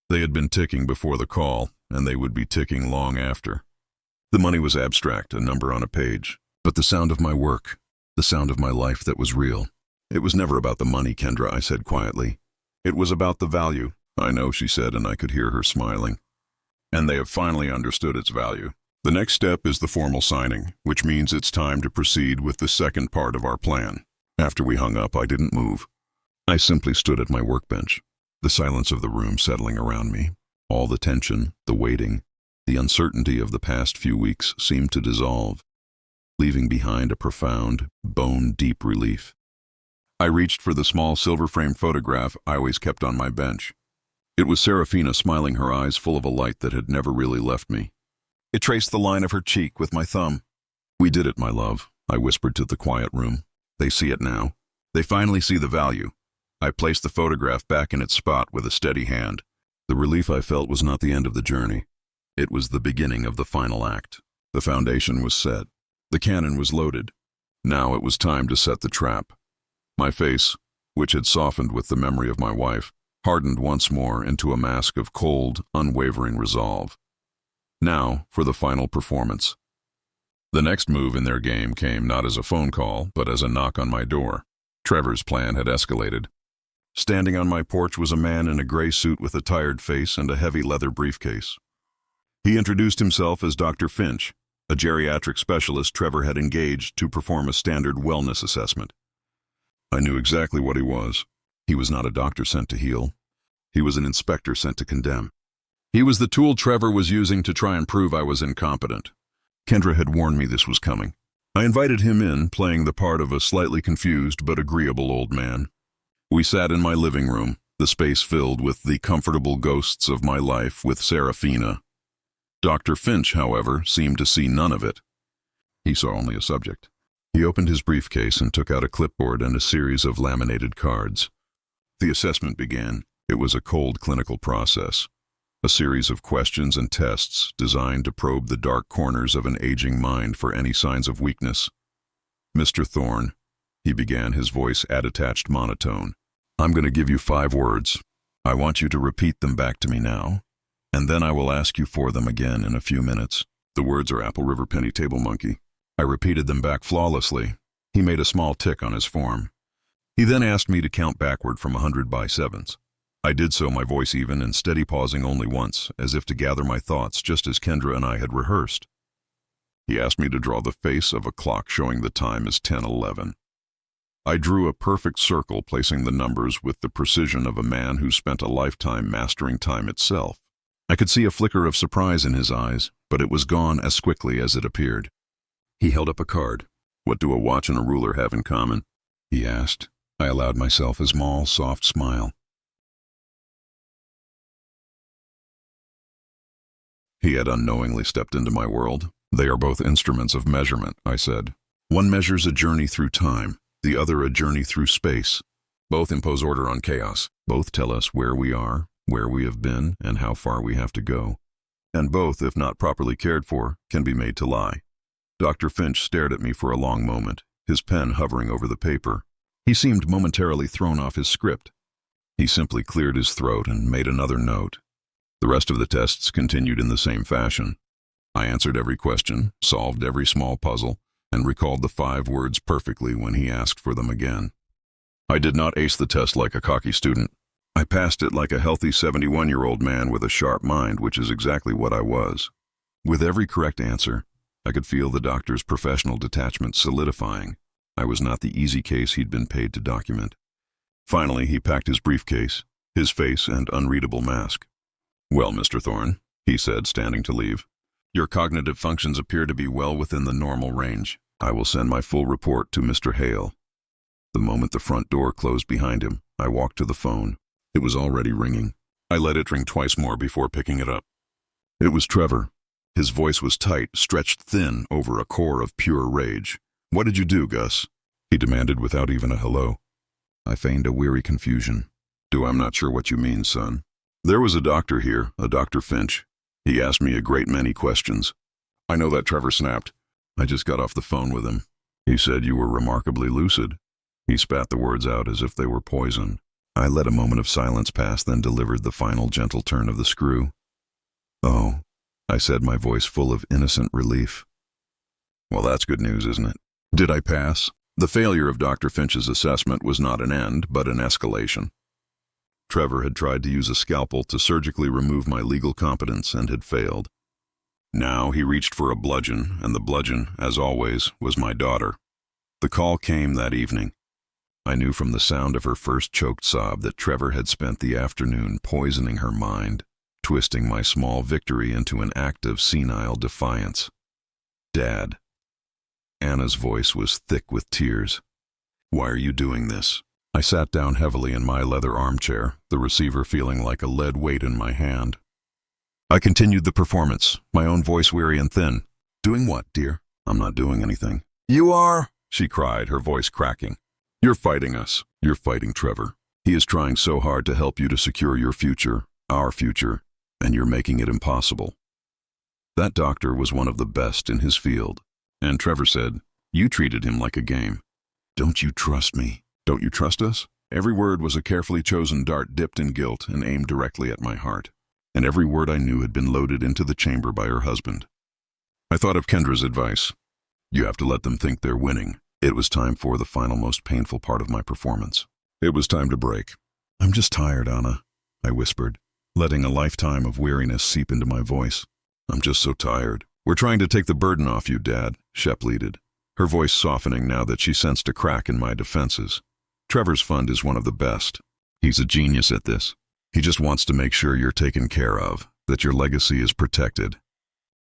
They had been ticking before the call, and they would be ticking long after. The money was abstract, a number on a page, but the sound of my work, the sound of my life that was real. "It was never about the money, Kendra," I said quietly. "It was about the value." "I know," she said, and I could hear her smiling. "And they have finally understood its value. The next step is the formal signing, which means it's time to proceed with the second part of our plan." After we hung up, I didn't move. I simply stood at my workbench, the silence of the room settling around me. All the tension, the waiting, the uncertainty of the past few weeks seemed to dissolve, leaving behind a profound, bone-deep relief. I reached for the small silver-framed photograph I always kept on my bench. It was Serafina smiling, her eyes full of a light that had never really left me. It traced the line of her cheek with my thumb. "We did it, my love," I whispered to the quiet room. "They see it now. They finally see the value. I placed the photograph back in its spot with a steady hand. The relief I felt was not the end of the journey. It was the beginning of the final act. The foundation was set. The cannon was loaded. Now it was time to set the trap. My face, which had softened with the memory of my wife, hardened once more into a mask of cold, unwavering resolve. Now for the final performance. The next move in their game came not as a phone call, but as a knock on my door. Trevor's plan had escalated. Standing on my porch was a man in a gray suit with a tired face and a heavy leather briefcase. He introduced himself as Dr. Finch, a geriatric specialist Trevor had engaged to perform a standard wellness assessment. I knew exactly what he was. He was not a doctor sent to heal. He was an inspector sent to condemn. He was the tool Trevor was using to try and prove I was incompetent. Kendra had warned me this was coming. I invited him in, playing the part of a slightly confused but agreeable old man. We sat in my living room, the space filled with the comfortable ghosts of my life with Serafina. Dr. Finch, however, seemed to see none of it. He saw only a subject. He opened his briefcase and took out a clipboard and a series of laminated cards. The assessment began. It was a cold clinical process, a series of questions and tests designed to probe the dark corners of an aging mind for any signs of weakness. Mr. Thorne, he began, his voice attached monotone. I'm going to give you 5 words. I want you to repeat them back to me now, and then I will ask you for them again in a few minutes. The words are Apple River Penny Table Monkey. I repeated them back flawlessly. He made a small tick on his form. He then asked me to count backward from 100 by 7s. I did so, my voice even and steady, pausing only once, as if to gather my thoughts, just as Kendra and I had rehearsed. He asked me to draw the face of a clock showing the time as 10:11. I drew a perfect circle, placing the numbers with the precision of a man who spent a lifetime mastering time itself. I could see a flicker of surprise in his eyes, but it was gone as quickly as it appeared. He held up a card. What do a watch and a ruler have in common? He asked. I allowed myself a small, soft smile. He had unknowingly stepped into my world. They are both instruments of measurement, I said. One measures a journey through time, the other a journey through space. Both impose order on chaos. Both tell us where we are, where we have been, and how far we have to go. And both, if not properly cared for, can be made to lie. Dr. Finch stared at me for a long moment, his pen hovering over the paper. He seemed momentarily thrown off his script. He simply cleared his throat and made another note. The rest of the tests continued in the same fashion. I answered every question, solved every small puzzle, and recalled the 5 words perfectly when he asked for them again. I did not ace the test like a cocky student. I passed it like a healthy 71-year-old man with a sharp mind, which is exactly what I was. With every correct answer, I could feel the doctor's professional detachment solidifying. I was not the easy case he'd been paid to document. Finally, he packed his briefcase, his face and unreadable mask. Well, Mr. Thorne, he said, standing to leave. Your cognitive functions appear to be well within the normal range. I will send my full report to Mr. Hale. The moment the front door closed behind him, I walked to the phone. It was already ringing. I let it ring twice more before picking it up. It was Trevor. His voice was tight, stretched thin over a core of pure rage. What did you do, Gus? He demanded without even a hello. I feigned a weary confusion. I'm not sure what you mean, son. There was a doctor here, a Dr. Finch. He asked me a great many questions. I know that, Trevor snapped. I just got off the phone with him. He said you were remarkably lucid. He spat the words out as if they were poison. I let a moment of silence pass, then delivered the final gentle turn of the screw. Oh, I said, my voice full of innocent relief. Well, that's good news, isn't it? Did I pass? The failure of Dr. Finch's assessment was not an end, but an escalation. Trevor had tried to use a scalpel to surgically remove my legal competence and had failed. Now he reached for a bludgeon, and the bludgeon, as always, was my daughter. The call came that evening. I knew from the sound of her first choked sob that Trevor had spent the afternoon poisoning her mind, twisting my small victory into an act of senile defiance. Dad. Anna's voice was thick with tears. Why are you doing this? I sat down heavily in my leather armchair, the receiver feeling like a lead weight in my hand. I continued the performance, my own voice weary and thin. Doing what, dear? I'm not doing anything. You are, she cried, her voice cracking. You're fighting us. You're fighting Trevor. He is trying so hard to help you to secure your future, our future, and you're making it impossible. That doctor was one of the best in his field. And Trevor said, you treated him like a game. Don't you trust me? Don't you trust us? Every word was a carefully chosen dart dipped in guilt and aimed directly at my heart. And every word I knew had been loaded into the chamber by her husband. I thought of Kendra's advice. You have to let them think they're winning. It was time for the final, most painful part of my performance. It was time to break. I'm just tired, Anna, I whispered, letting a lifetime of weariness seep into my voice. I'm just so tired. We're trying to take the burden off you, Dad, Shep pleaded, her voice softening now that she sensed a crack in my defenses. Trevor's fund is one of the best. He's a genius at this. He just wants to make sure you're taken care of, that your legacy is protected.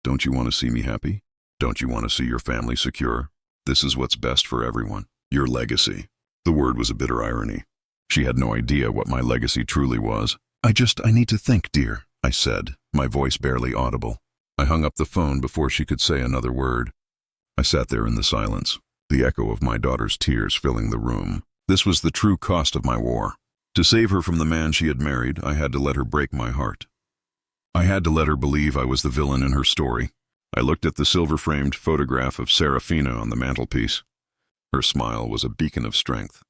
Don't you want to see me happy? Don't you want to see your family secure? This is what's best for everyone. Your legacy. The word was a bitter irony. She had no idea what my legacy truly was. I need to think, dear, I said, my voice barely audible. I hung up the phone before she could say another word. I sat there in the silence, the echo of my daughter's tears filling the room. This was the true cost of my war. To save her from the man she had married, I had to let her break my heart. I had to let her believe I was the villain in her story. I looked at the silver-framed photograph of Serafina on the mantelpiece. Her smile was a beacon of strength.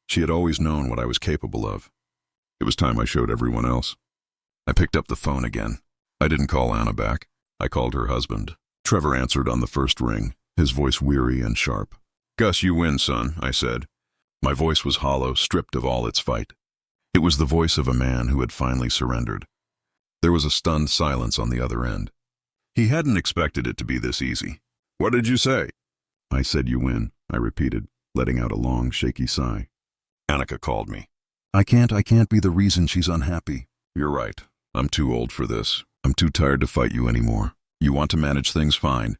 She had always known what I was capable of. It was time I showed everyone else. I picked up the phone again. I didn't call Anna back. I called her husband. Trevor answered on the first ring, his voice weary and sharp. Gus, you win, son, I said. My voice was hollow, stripped of all its fight. It was the voice of a man who had finally surrendered. There was a stunned silence on the other end. He hadn't expected it to be this easy. What did you say? I said you win, I repeated, letting out a long, shaky sigh. Annika called me. I can't be the reason she's unhappy. You're right. I'm too old for this. I'm too tired to fight you anymore. You want to manage things, fine.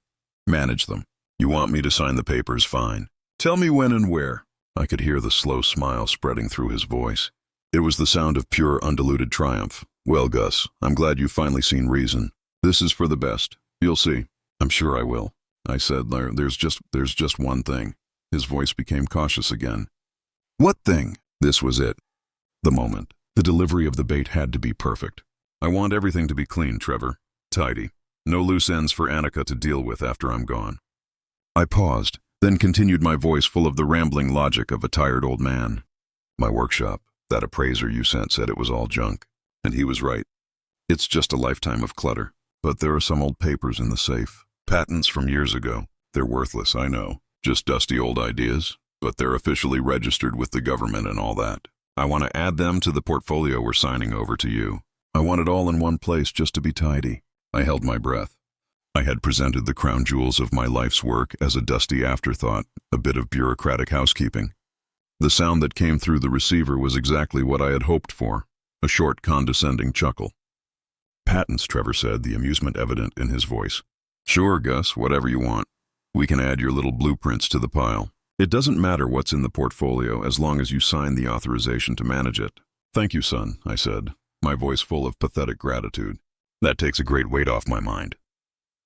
Manage them. You want me to sign the papers, fine. Tell me when and where. I could hear the slow smile spreading through his voice. It was the sound of pure, undiluted triumph. Well, Gus, I'm glad you've finally seen reason. This is for the best. You'll see. I'm sure I will. I said, there's just one thing. His voice became cautious again. What thing? This was it. The moment. The delivery of the bait had to be perfect. I want everything to be clean, Trevor. Tidy. No loose ends for Annika to deal with after I'm gone. I paused, then continued, my voice full of the rambling logic of a tired old man. My workshop, that appraiser you sent, said it was all junk. And he was right. It's just a lifetime of clutter. But there are some old papers in the safe. Patents from years ago. They're worthless, I know. Just dusty old ideas. But they're officially registered with the government and all that. I want to add them to the portfolio we're signing over to you. I want it all in one place just to be tidy. I held my breath. I had presented the crown jewels of my life's work as a dusty afterthought, a bit of bureaucratic housekeeping. The sound that came through the receiver was exactly what I had hoped for, a short, condescending chuckle. Patents, Trevor said, the amusement evident in his voice. Sure, Gus, whatever you want. We can add your little blueprints to the pile. It doesn't matter what's in the portfolio as long as you sign the authorization to manage it. Thank you, son, I said, my voice full of pathetic gratitude. That takes a great weight off my mind.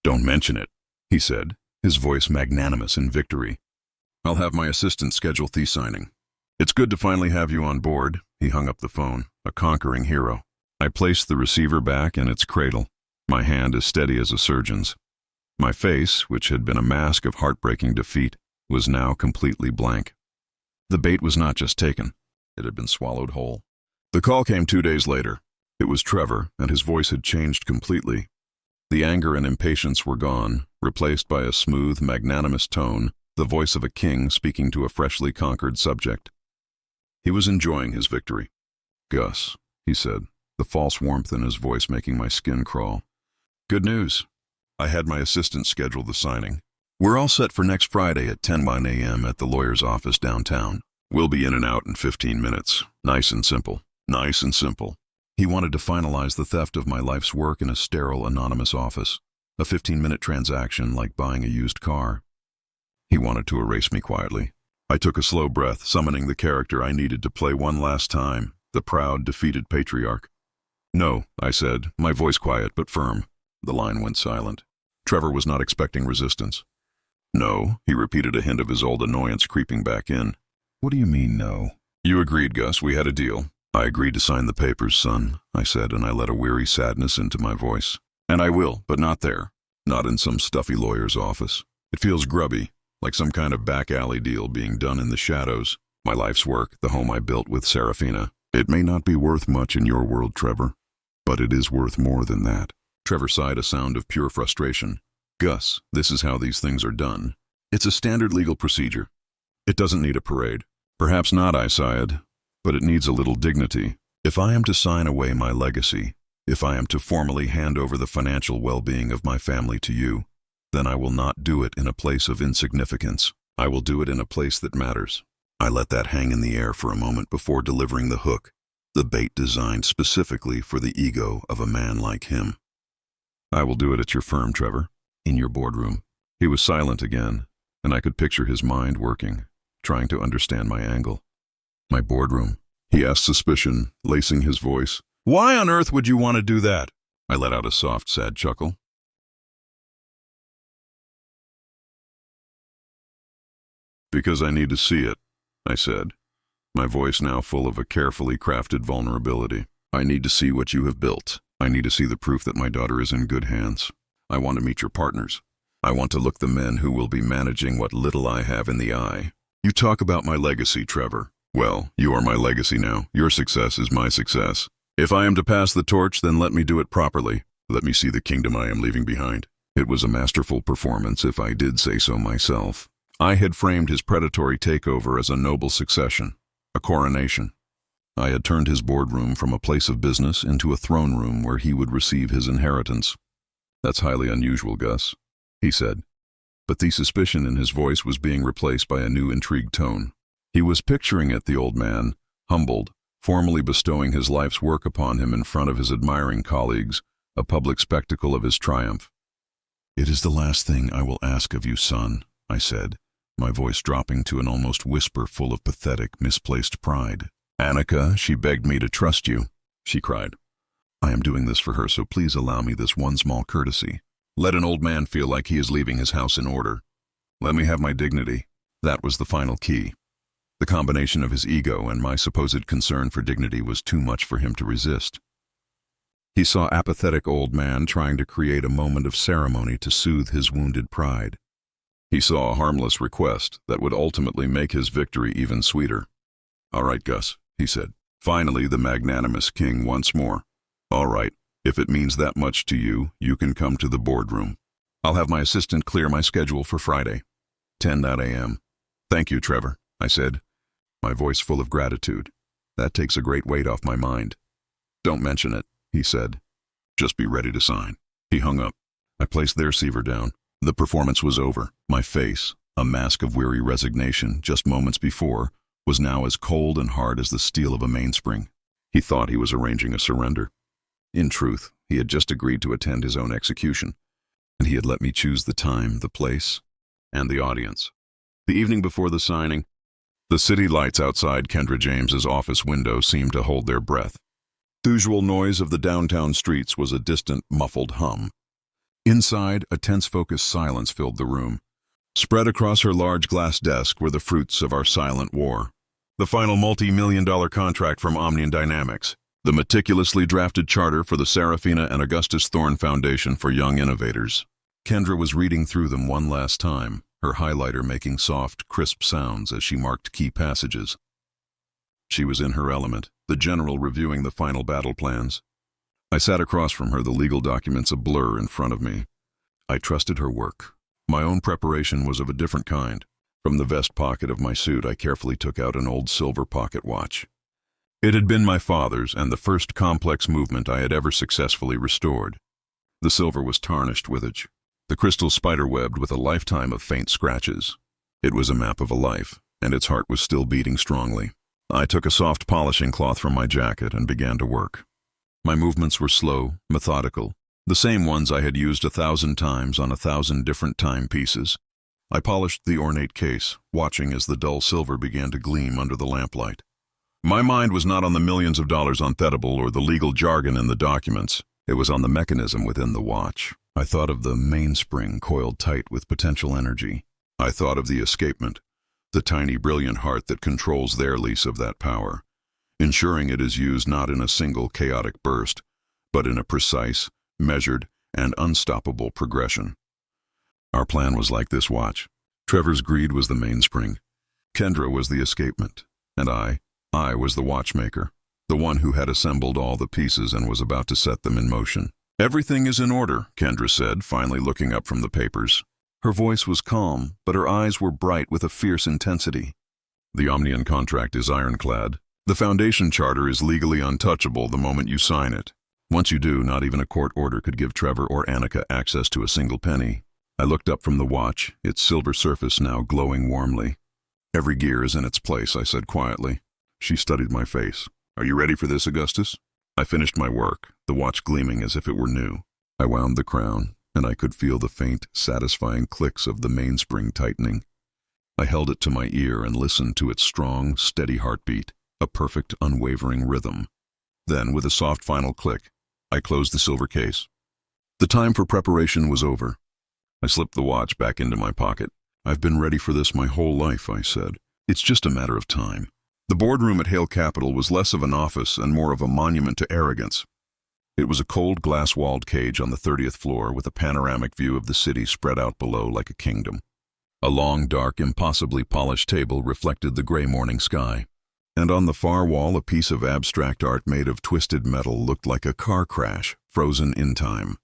Don't mention it, he said, his voice magnanimous in victory. I'll have my assistant schedule the signing. It's good to finally have you on board. He hung up the phone, a conquering hero. I placed the receiver back in its cradle, my hand as steady as a surgeon's. My face, which had been a mask of heartbreaking defeat, was now completely blank. The bait was not just taken, it had been swallowed whole. The call came 2 days later. It was Trevor, and his voice had changed completely. The anger and impatience were gone, replaced by a smooth, magnanimous tone, the voice of a king speaking to a freshly conquered subject. He was enjoying his victory. Gus, he said, the false warmth in his voice making my skin crawl. Good news. I had my assistant schedule the signing. We're all set for next Friday at 10 a.m. at the lawyer's office downtown. We'll be in and out in 15 minutes. Nice and simple. Nice and simple. He wanted to finalize the theft of my life's work in a sterile, anonymous office. A 15-minute transaction like buying a used car. He wanted to erase me quietly. I took a slow breath, summoning the character I needed to play one last time, the proud, defeated patriarch. No, I said, my voice quiet but firm. The line went silent. Trevor was not expecting resistance. No, he repeated, a hint of his old annoyance creeping back in. What do you mean, no? You agreed, Gus. We had a deal. I agreed to sign the papers, son, I said, and I let a weary sadness into my voice. And I will, but not there. Not in some stuffy lawyer's office. It feels grubby, like some kind of back alley deal being done in the shadows. My life's work, the home I built with Serafina. It may not be worth much in your world, Trevor, but it is worth more than that. Trevor sighed, a sound of pure frustration. Gus, this is how these things are done. It's a standard legal procedure. It doesn't need a parade. Perhaps not, I sighed, but it needs a little dignity. If I am to sign away my legacy, if I am to formally hand over the financial well-being of my family to you, then I will not do it in a place of insignificance. I will do it in a place that matters. I let that hang in the air for a moment before delivering the hook, the bait designed specifically for the ego of a man like him. I will do it at your firm, Trevor, in your boardroom. He was silent again, and I could picture his mind working, trying to understand my angle. My boardroom, he asked, suspicion lacing his voice. Why on earth would you want to do that? I let out a soft, sad chuckle. Because I need to see it, I said, my voice now full of a carefully crafted vulnerability. I need to see what you have built. I need to see the proof that my daughter is in good hands. I want to meet your partners. I want to look the men who will be managing what little I have in the eye. You talk about my legacy, Trevor. Well, you are my legacy now. Your success is my success. If I am to pass the torch, then let me do it properly. Let me see the kingdom I am leaving behind. It was a masterful performance, if I did say so myself. I had framed his predatory takeover as a noble succession, a coronation. I had turned his boardroom from a place of business into a throne room where he would receive his inheritance. That's highly unusual, Gus, he said. But the suspicion in his voice was being replaced by a new intrigued tone. He was picturing it, the old man, humbled, formally bestowing his life's work upon him in front of his admiring colleagues, a public spectacle of his triumph. It is the last thing I will ask of you, son, I said, my voice dropping to an almost whisper full of pathetic, misplaced pride. Annika, she begged me to trust you, she cried. I am doing this for her, so please allow me this one small courtesy. Let an old man feel like he is leaving his house in order. Let me have my dignity. That was the final key. The combination of his ego and my supposed concern for dignity was too much for him to resist. He saw apathetic old man trying to create a moment of ceremony to soothe his wounded pride. He saw a harmless request that would ultimately make his victory even sweeter. All right, Gus, he said. Finally, the magnanimous king once more. All right, if it means that much to you, you can come to the boardroom. I'll have my assistant clear my schedule for Friday, 10 a.m. Thank you, Trevor, I said, my voice full of gratitude. That takes a great weight off my mind. Don't mention it, he said. Just be ready to sign. He hung up. I placed the receiver down. The performance was over. My face, a mask of weary resignation just moments before, was now as cold and hard as the steel of a mainspring. He thought he was arranging a surrender. In truth, he had just agreed to attend his own execution, and he had let me choose the time, the place, and the audience. The evening before the signing, the city lights outside Kendra James's office window seemed to hold their breath. The usual noise of the downtown streets was a distant, muffled hum. Inside, a tense, focused silence filled the room. Spread across her large glass desk were the fruits of our silent war. The final multi-million-dollar contract from Omnian Dynamics, the meticulously drafted charter for the Serafina and Augustus Thorne Foundation for Young Innovators. Kendra was reading through them one last time, her highlighter making soft, crisp sounds as she marked key passages. She was in her element, the general reviewing the final battle plans. I sat across from her, the legal documents a blur in front of me. I trusted her work. My own preparation was of a different kind. From the vest pocket of my suit, I carefully took out an old silver pocket watch. It had been my father's and the first complex movement I had ever successfully restored. The silver was tarnished with age, the crystal spiderwebbed with a lifetime of faint scratches. It was a map of a life, and its heart was still beating strongly. I took a soft polishing cloth from my jacket and began to work. My movements were slow, methodical, the same ones I had used 1,000 times on 1,000 different timepieces. I polished the ornate case, watching as the dull silver began to gleam under the lamplight. My mind was not on the millions of dollars on Thedible or the legal jargon in the documents. It was on the mechanism within the watch. I thought of the mainspring coiled tight with potential energy. I thought of the escapement, the tiny, brilliant heart that controls their lease of that power, ensuring it is used not in a single chaotic burst, but in a precise, measured, and unstoppable progression. Our plan was like this watch. Trevor's greed was the mainspring. Kendra was the escapement. And I was the watchmaker, the one who had assembled all the pieces and was about to set them in motion. "Everything is in order," Kendra said, finally looking up from the papers. Her voice was calm, but her eyes were bright with a fierce intensity. "The Omnian contract is ironclad. The Foundation Charter is legally untouchable the moment you sign it. Once you do, not even a court order could give Trevor or Annika access to a single penny." I looked up from the watch, its silver surface now glowing warmly. "Every gear is in its place," I said quietly. She studied my face. "Are you ready for this, Augustus?" I finished my work, the watch gleaming as if it were new. I wound the crown, and I could feel the faint, satisfying clicks of the mainspring tightening. I held it to my ear and listened to its strong, steady heartbeat, a perfect, unwavering rhythm. Then, with a soft final click, I closed the silver case. The time for preparation was over. I slipped the watch back into my pocket. "I've been ready for this my whole life," I said. "It's just a matter of time." The boardroom at Hale Capital was less of an office and more of a monument to arrogance. It was a cold, glass-walled cage on the 30th floor with a panoramic view of the city spread out below like a kingdom. A long, dark, impossibly polished table reflected the gray morning sky. And on the far wall, a piece of abstract art made of twisted metal looked like a car crash, frozen in time.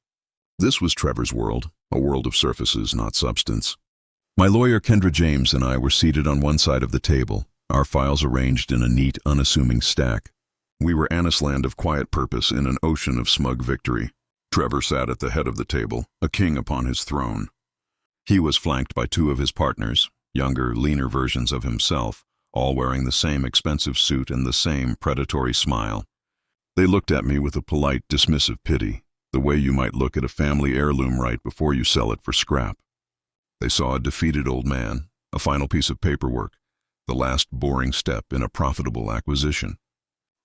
This was Trevor's world, a world of surfaces, not substance. My lawyer, Kendra James, and I were seated on one side of the table, our files arranged in a neat, unassuming stack. We were Annisland of quiet purpose in an ocean of smug victory. Trevor sat at the head of the table, a king upon his throne. He was flanked by two of his partners, younger, leaner versions of himself, all wearing the same expensive suit and the same predatory smile. They looked at me with a polite, dismissive pity, the way you might look at a family heirloom right before you sell it for scrap. They saw a defeated old man, a final piece of paperwork, the last boring step in a profitable acquisition.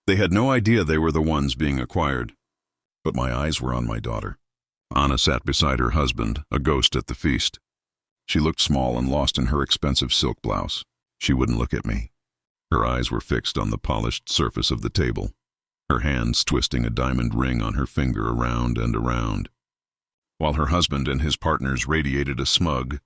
They had no idea they were the ones being acquired. But my eyes were on my daughter. Anna sat beside her husband, a ghost at the feast. She looked small and lost in her expensive silk blouse. She wouldn't look at me. Her eyes were fixed on the polished surface of the table, her hands twisting a diamond ring on her finger around and around, while her husband and his partners radiated a smug,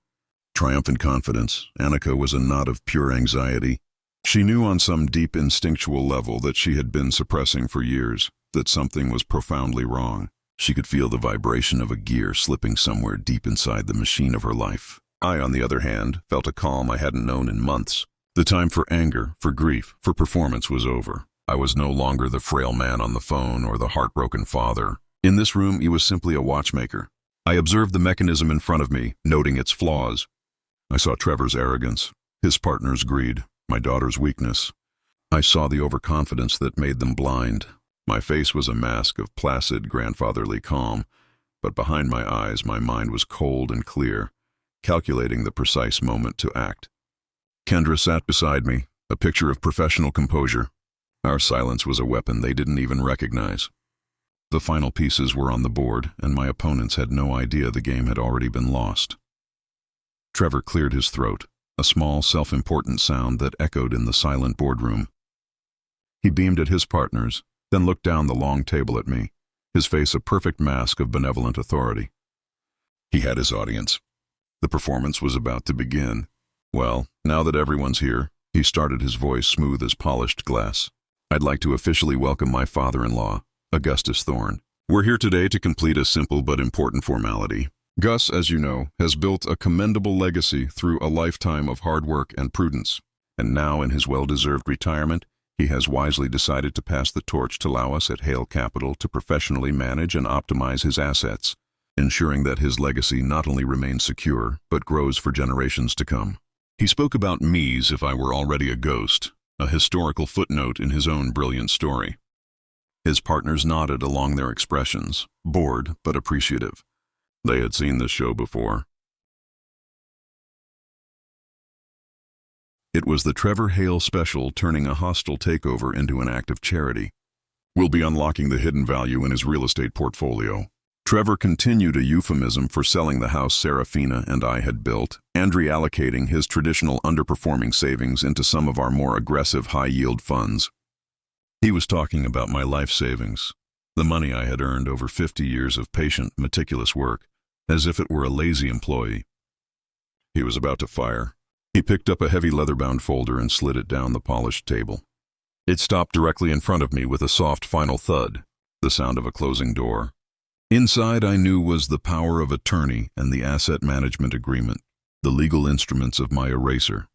triumphant confidence. Annika was a knot of pure anxiety. She knew on some deep instinctual level that she had been suppressing for years, that something was profoundly wrong. She could feel the vibration of a gear slipping somewhere deep inside the machine of her life. I, on the other hand, felt a calm I hadn't known in months. The time for anger, for grief, for performance was over. I was no longer the frail man on the phone or the heartbroken father. In this room, he was simply a watchmaker. I observed the mechanism in front of me, noting its flaws. I saw Trevor's arrogance, his partner's greed, my daughter's weakness. I saw the overconfidence that made them blind. My face was a mask of placid, grandfatherly calm, but behind my eyes my mind was cold and clear, calculating the precise moment to act. Kendra sat beside me, a picture of professional composure. Our silence was a weapon they didn't even recognize. The final pieces were on the board, and my opponents had no idea the game had already been lost. Trevor cleared his throat, a small, self-important sound that echoed in the silent boardroom. He beamed at his partners, then looked down the long table at me, his face a perfect mask of benevolent authority. He had his audience. The performance was about to begin. "Well, now that everyone's here," he started, his voice smooth as polished glass, "I'd like to officially welcome my father-in-law, Augustus Thorne. We're here today to complete a simple but important formality. Gus, as you know, has built a commendable legacy through a lifetime of hard work and prudence, and now in his well-deserved retirement, he has wisely decided to pass the torch to allow us at Hale Capital to professionally manage and optimize his assets, ensuring that his legacy not only remains secure, but grows for generations to come." He spoke about me as if I were already a ghost, a historical footnote in his own brilliant story. His partners nodded along their expressions, bored but appreciative. They had seen this show before. It was the Trevor Hale special, turning a hostile takeover into an act of charity. "We'll be unlocking the hidden value in his real estate portfolio. Trevor continued a euphemism for selling the house Serafina and I had built, and reallocating his traditional underperforming savings into some of our more aggressive high-yield funds. He was talking about my life savings, the money I had earned over 50 years of patient, meticulous work, as if it were a lazy employee. He was about to fire. He picked up a heavy leather-bound folder and slid it down the polished table. It stopped directly in front of me with a soft final thud, the sound of a closing door. Inside, I knew, was the power of attorney and the asset management agreement, the legal instruments of my eraser.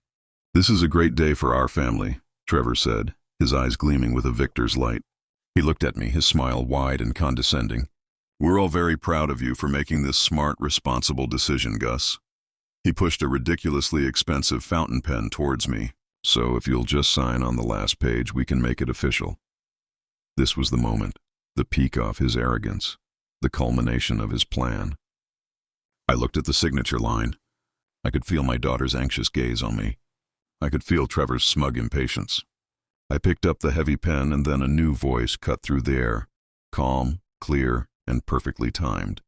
"This is a great day for our family," Trevor said, his eyes gleaming with a victor's light. He looked at me, his smile wide and condescending. "We're all very proud of you for making this smart, responsible decision, Gus." He pushed a ridiculously expensive fountain pen towards me. "So if you'll just sign on the last page, we can make it official." This was the moment, the peak of his arrogance, the culmination of his plan. I looked at the signature line. I could feel my daughter's anxious gaze on me. I could feel Trevor's smug impatience. I picked up the heavy pen, and then a new voice cut through the air, calm, clear, and perfectly timed.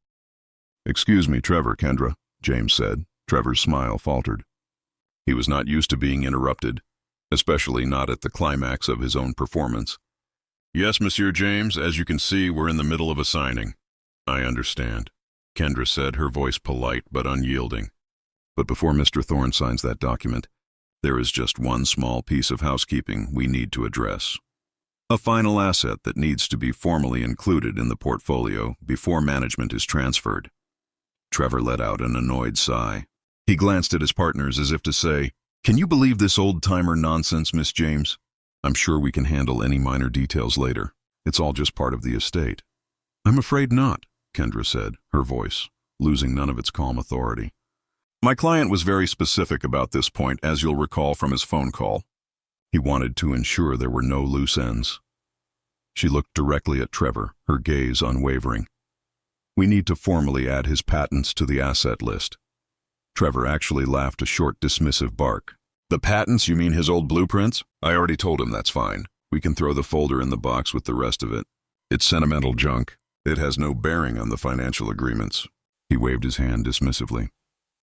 "Excuse me, Trevor, Kendra," James said. Trevor's smile faltered. He was not used to being interrupted, especially not at the climax of his own performance. "Yes, Monsieur James, as you can see, we're in the middle of a signing." "I understand," Kendra said, her voice polite but unyielding. "But before Mr. Thorne signs that document, there is just one small piece of housekeeping we need to address. A final asset that needs to be formally included in the portfolio before management is transferred." Trevor let out an annoyed sigh. He glanced at his partners as if to say, "Can you believe this old-timer nonsense, Miss James? I'm sure we can handle any minor details later. It's all just part of the estate." "I'm afraid not," Kendra said, her voice losing none of its calm authority. "My client was very specific about this point, as you'll recall from his phone call. He wanted to ensure there were no loose ends." She looked directly at Trevor, her gaze unwavering. "We need to formally add his patents to the asset list." Trevor actually laughed a short, dismissive bark. "The patents? You mean his old blueprints? I already told him that's fine. We can throw the folder in the box with the rest of it. It's sentimental junk. It has no bearing on the financial agreements." He waved his hand dismissively.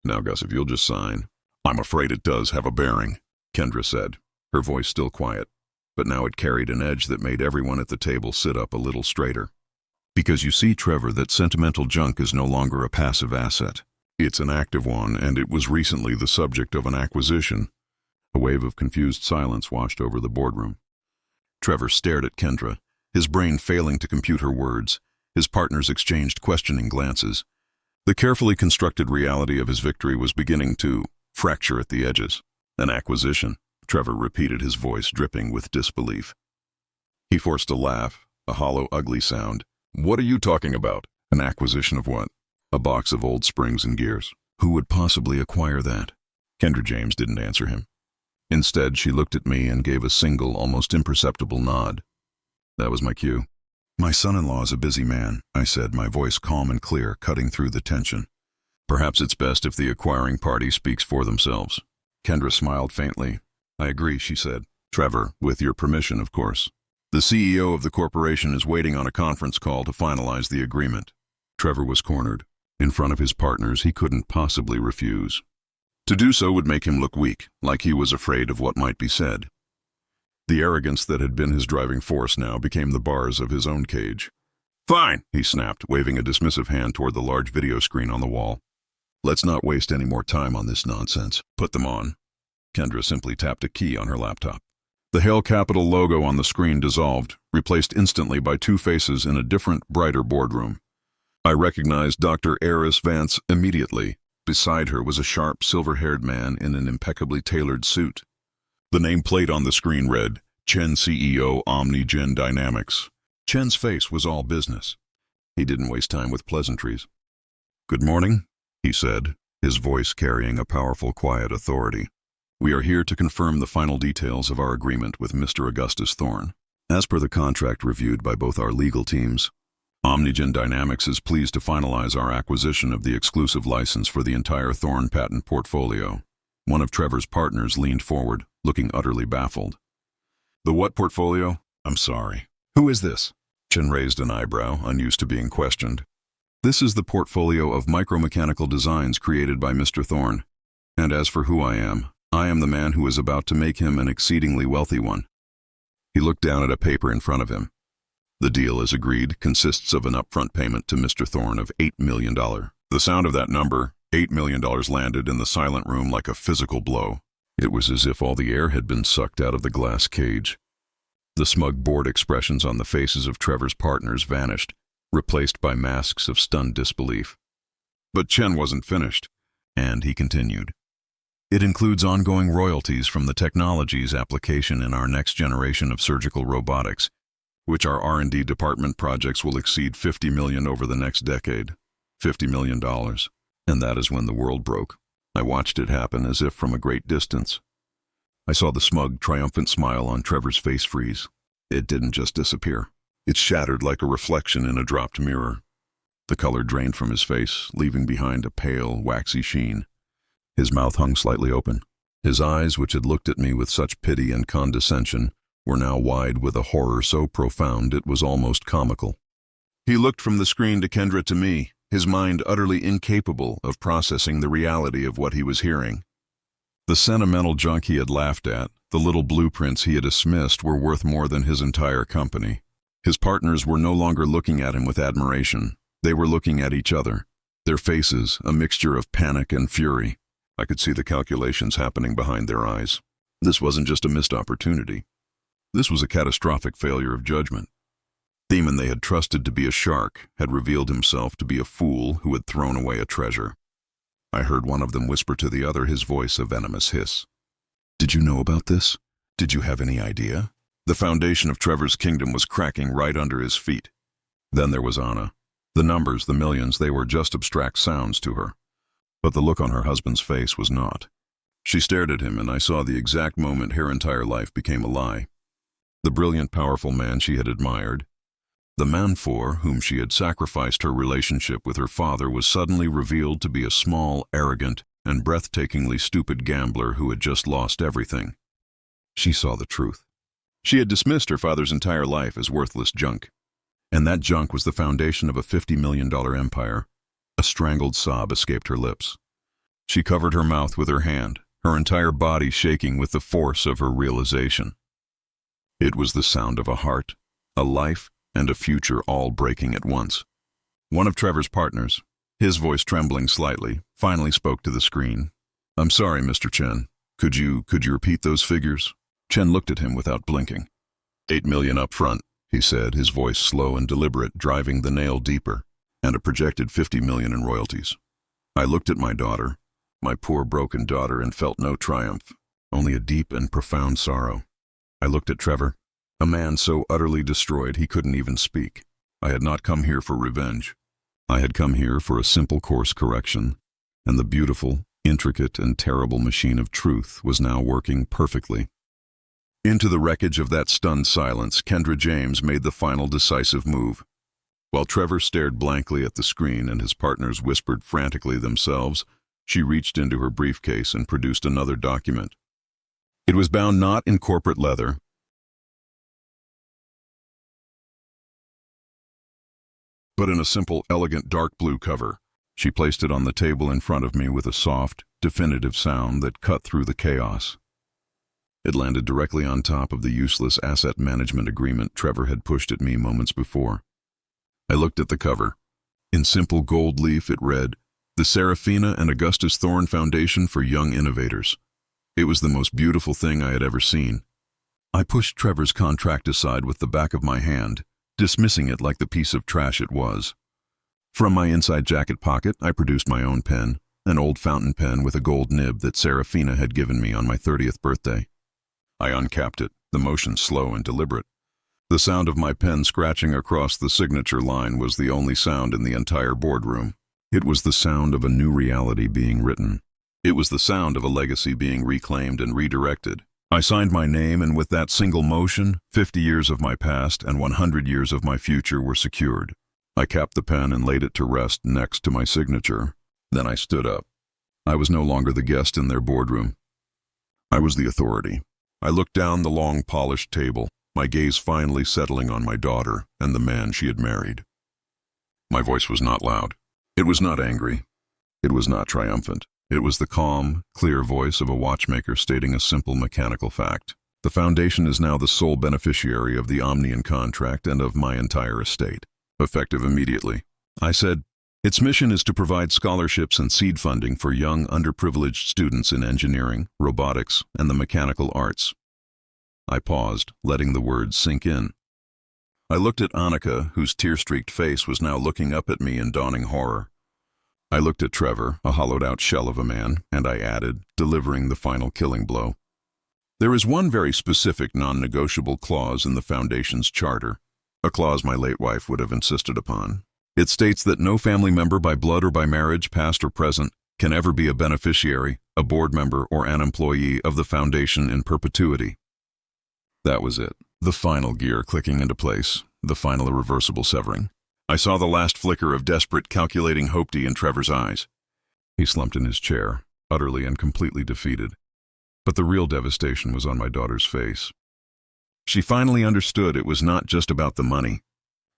"Now, Gus, if you'll just sign." "I'm afraid it does have a bearing," Kendra said, her voice still quiet, but now it carried an edge that made everyone at the table sit up a little straighter. "Because you see, Trevor, that sentimental junk is no longer a passive asset. It's an active one, and it was recently the subject of an acquisition." A wave of confused silence washed over the boardroom. Trevor stared at Kendra, his brain failing to compute her words. His partners exchanged questioning glances. The carefully constructed reality of his victory was beginning to fracture at the edges. "An acquisition," Trevor repeated, his voice dripping with disbelief. He forced a laugh, a hollow, ugly sound. "What are you talking about? An acquisition of what?" "A box of old springs and gears." "Who would possibly acquire that?" Kendra James didn't answer him. Instead, she looked at me and gave a single, almost imperceptible nod. That was my cue. "My son-in-law is a busy man," I said, my voice calm and clear, cutting through the tension. "Perhaps it's best if the acquiring party speaks for themselves." Kendra smiled faintly. "I agree," she said. "Trevor, with your permission, of course. The CEO of the corporation is waiting on a conference call to finalize the agreement." Trevor was cornered. In front of his partners, he couldn't possibly refuse. To do so would make him look weak, like he was afraid of what might be said. The arrogance that had been his driving force now became the bars of his own cage. "Fine," he snapped, waving a dismissive hand toward the large video screen on the wall. "Let's not waste any more time on this nonsense. Put them on." Kendra simply tapped a key on her laptop. The Hale Capital logo on the screen dissolved, replaced instantly by two faces in a different, brighter boardroom. I recognized Dr. Eris Vance immediately. Beside her was a sharp, silver-haired man in an impeccably tailored suit. The nameplate on the screen read, "Chen, CEO, Omnigen Dynamics." Chen's face was all business. He didn't waste time with pleasantries. "Good morning," he said, his voice carrying a powerful, quiet authority. "We are here to confirm the final details of our agreement with Mr. Augustus Thorne. As per the contract reviewed by both our legal teams, Omnigen Dynamics is pleased to finalize our acquisition of the exclusive license for the entire Thorne patent portfolio." One of Trevor's partners leaned forward, looking utterly baffled. "The what portfolio? I'm sorry. Who is this?" Chen raised an eyebrow, unused to being questioned. This is the portfolio of micromechanical designs created by Mr. Thorne. And as for who I am the man who is about to make him an exceedingly wealthy one. He looked down at a paper in front of him. The deal, as agreed, consists of an upfront payment to Mr. Thorne of $8 million. The sound of that number, $8 million, landed in the silent room like a physical blow. It was as if all the air had been sucked out of the glass cage. The smug, bored expressions on the faces of Trevor's partners vanished, replaced by masks of stunned disbelief. But Chen wasn't finished, and he continued. It includes ongoing royalties from the technology's application in our next generation of surgical robotics, which our R&D department projects will exceed $50 million over the next decade. $50 million. And that is when the world broke. I watched it happen as if from a great distance. I saw the smug, triumphant smile on Trevor's face freeze. It didn't just disappear. It shattered like a reflection in a dropped mirror. The color drained from his face, leaving behind a pale, waxy sheen. His mouth hung slightly open. His eyes, which had looked at me with such pity and condescension, were now wide with a horror so profound it was almost comical. He looked from the screen to Kendra to me, his mind utterly incapable of processing the reality of what he was hearing. The sentimental junk he had laughed at, the little blueprints he had dismissed, were worth more than his entire company. His partners were no longer looking at him with admiration. They were looking at each other, their faces a mixture of panic and fury. I could see the calculations happening behind their eyes. This wasn't just a missed opportunity. This was a catastrophic failure of judgment. The demon they had trusted to be a shark had revealed himself to be a fool who had thrown away a treasure. I heard one of them whisper to the other, his voice a venomous hiss. Did you know about this? Did you have any idea? The foundation of Trevor's kingdom was cracking right under his feet. Then there was Anna. The numbers, the millions, they were just abstract sounds to her. But the look on her husband's face was not. She stared at him, and I saw the exact moment her entire life became a lie. The brilliant, powerful man she had admired, the man for whom she had sacrificed her relationship with her father, was suddenly revealed to be a small, arrogant, and breathtakingly stupid gambler who had just lost everything. She saw the truth. She had dismissed her father's entire life as worthless junk. And that junk was the foundation of a $50 million empire. A strangled sob escaped her lips. She covered her mouth with her hand, her entire body shaking with the force of her realization. It was the sound of a heart, a life, and a future all breaking at once. One of Trevor's partners, his voice trembling slightly, finally spoke to the screen. I'm sorry, Mr. Chen. Could you repeat those figures? Chen looked at him without blinking. $8 million up front, he said, his voice slow and deliberate, driving the nail deeper, and a projected $50 million in royalties. I looked at my daughter, my poor broken daughter, and felt no triumph, only a deep and profound sorrow. I looked at Trevor, a man so utterly destroyed he couldn't even speak. I had not come here for revenge. I had come here for a simple course correction, and the beautiful, intricate, and terrible machine of truth was now working perfectly. Into the wreckage of that stunned silence, Kendra James made the final decisive move. While Trevor stared blankly at the screen and his partners whispered frantically themselves, she reached into her briefcase and produced another document. It was bound not in corporate leather, but in a simple, elegant dark blue cover. She placed it on the table in front of me with a soft, definitive sound that cut through the chaos. It landed directly on top of the useless asset management agreement Trevor had pushed at me moments before. I looked at the cover. In simple gold leaf it read, "The Serafina and Augustus Thorne Foundation for Young Innovators." It was the most beautiful thing I had ever seen. I pushed Trevor's contract aside with the back of my hand, dismissing it like the piece of trash it was. From my inside jacket pocket, I produced my own pen, an old fountain pen with a gold nib that Serafina had given me on my 30th birthday. I uncapped it, the motion slow and deliberate. The sound of my pen scratching across the signature line was the only sound in the entire boardroom. It was the sound of a new reality being written. It was the sound of a legacy being reclaimed and redirected. I signed my name, and with that single motion, 50 years of my past and 100 years of my future were secured. I capped the pen and laid it to rest next to my signature. Then I stood up. I was no longer the guest in their boardroom. I was the authority. I looked down the long, polished table, my gaze finally settling on my daughter and the man she had married. My voice was not loud. It was not angry. It was not triumphant. It was the calm, clear voice of a watchmaker stating a simple mechanical fact. The Foundation is now the sole beneficiary of the Omnian contract and of my entire estate. Effective immediately. I said, its mission is to provide scholarships and seed funding for young, underprivileged students in engineering, robotics, and the mechanical arts. I paused, letting the words sink in. I looked at Annika, whose tear-streaked face was now looking up at me in dawning horror. I looked at Trevor, a hollowed-out shell of a man, and I added, delivering the final killing blow. There is one very specific non-negotiable clause in the Foundation's charter, a clause my late wife would have insisted upon. It states that no family member by blood or by marriage, past or present, can ever be a beneficiary, a board member, or an employee of the Foundation in perpetuity. That was it. The final gear clicking into place, the final irreversible severing. I saw the last flicker of desperate, calculating hope in Trevor's eyes. He slumped in his chair, utterly and completely defeated. But the real devastation was on my daughter's face. She finally understood it was not just about the money.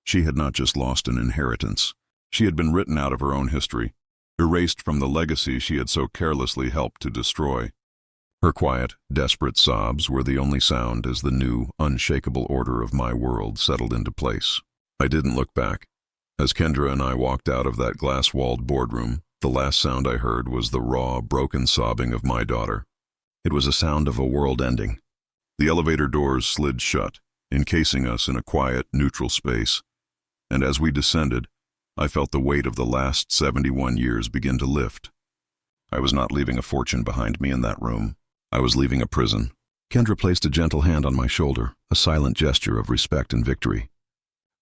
She had not just lost an inheritance. She had been written out of her own history, erased from the legacy she had so carelessly helped to destroy. Her quiet, desperate sobs were the only sound as the new, unshakable order of my world settled into place. I didn't look back. As Kendra and I walked out of that glass-walled boardroom, the last sound I heard was the raw, broken sobbing of my daughter. It was a sound of a world ending. The elevator doors slid shut, encasing us in a quiet, neutral space. And as we descended, I felt the weight of the last 71 years begin to lift. I was not leaving a fortune behind me in that room. I was leaving a prison. Kendra placed a gentle hand on my shoulder, a silent gesture of respect and victory.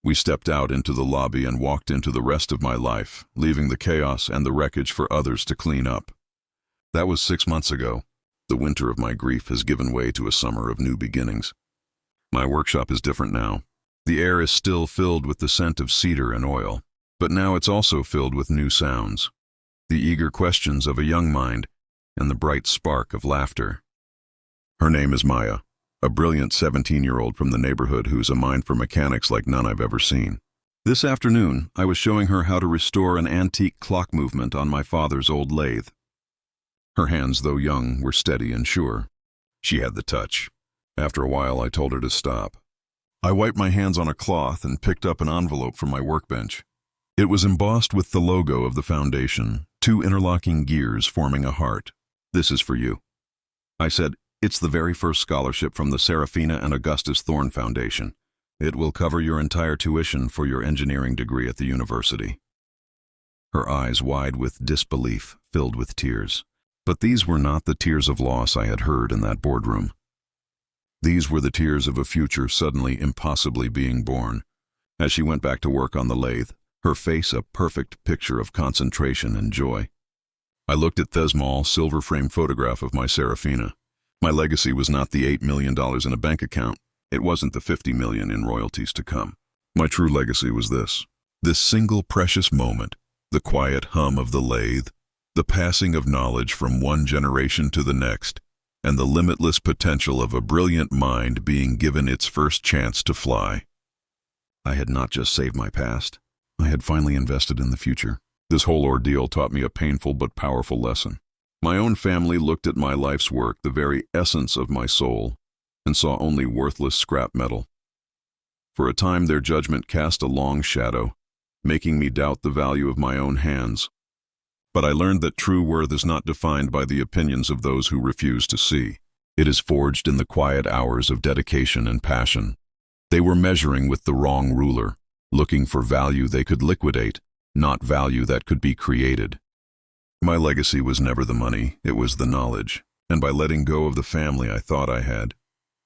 We stepped out into the lobby and walked into the rest of my life, leaving the chaos and the wreckage for others to clean up. That was 6 months ago. The winter of my grief has given way to a summer of new beginnings. My workshop is different now. The air is still filled with the scent of cedar and oil, but now it's also filled with new sounds. The eager questions of a young mind and the bright spark of laughter. Her name is Maya, a brilliant 17-year-old from the neighborhood who's a mind for mechanics like none I've ever seen. This afternoon, I was showing her how to restore an antique clock movement on my father's old lathe. Her hands, though young, were steady and sure. She had the touch. After a while, I told her to stop. I wiped my hands on a cloth and picked up an envelope from my workbench. It was embossed with the logo of the Foundation, 2 interlocking gears forming a heart. This is for you. I said, it's the very first scholarship from the Serafina and Augustus Thorne Foundation. It will cover your entire tuition for your engineering degree at the university. Her eyes, wide with disbelief, filled with tears. But these were not the tears of loss I had heard in that boardroom. These were the tears of a future suddenly impossibly being born. As she went back to work on the lathe, her face a perfect picture of concentration and joy. I looked at the small, silver-framed photograph of my Serafina. My legacy was not the $8 million in a bank account. It wasn't the $50 million in royalties to come. My true legacy was this single precious moment, the quiet hum of the lathe, the passing of knowledge from one generation to the next, and the limitless potential of a brilliant mind being given its first chance to fly. I had not just saved my past. I had finally invested in the future. This whole ordeal taught me a painful but powerful lesson. My own family looked at my life's work, the very essence of my soul, and saw only worthless scrap metal. For a time their judgment cast a long shadow, making me doubt the value of my own hands. But I learned that true worth is not defined by the opinions of those who refuse to see. It is forged in the quiet hours of dedication and passion. They were measuring with the wrong ruler, looking for value they could liquidate, not value that could be created. My legacy was never the money, it was the knowledge, and by letting go of the family I thought I had,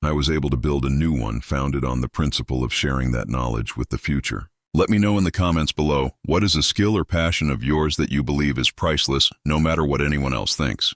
I was able to build a new one founded on the principle of sharing that knowledge with the future. Let me know in the comments below, what is a skill or passion of yours that you believe is priceless, no matter what anyone else thinks?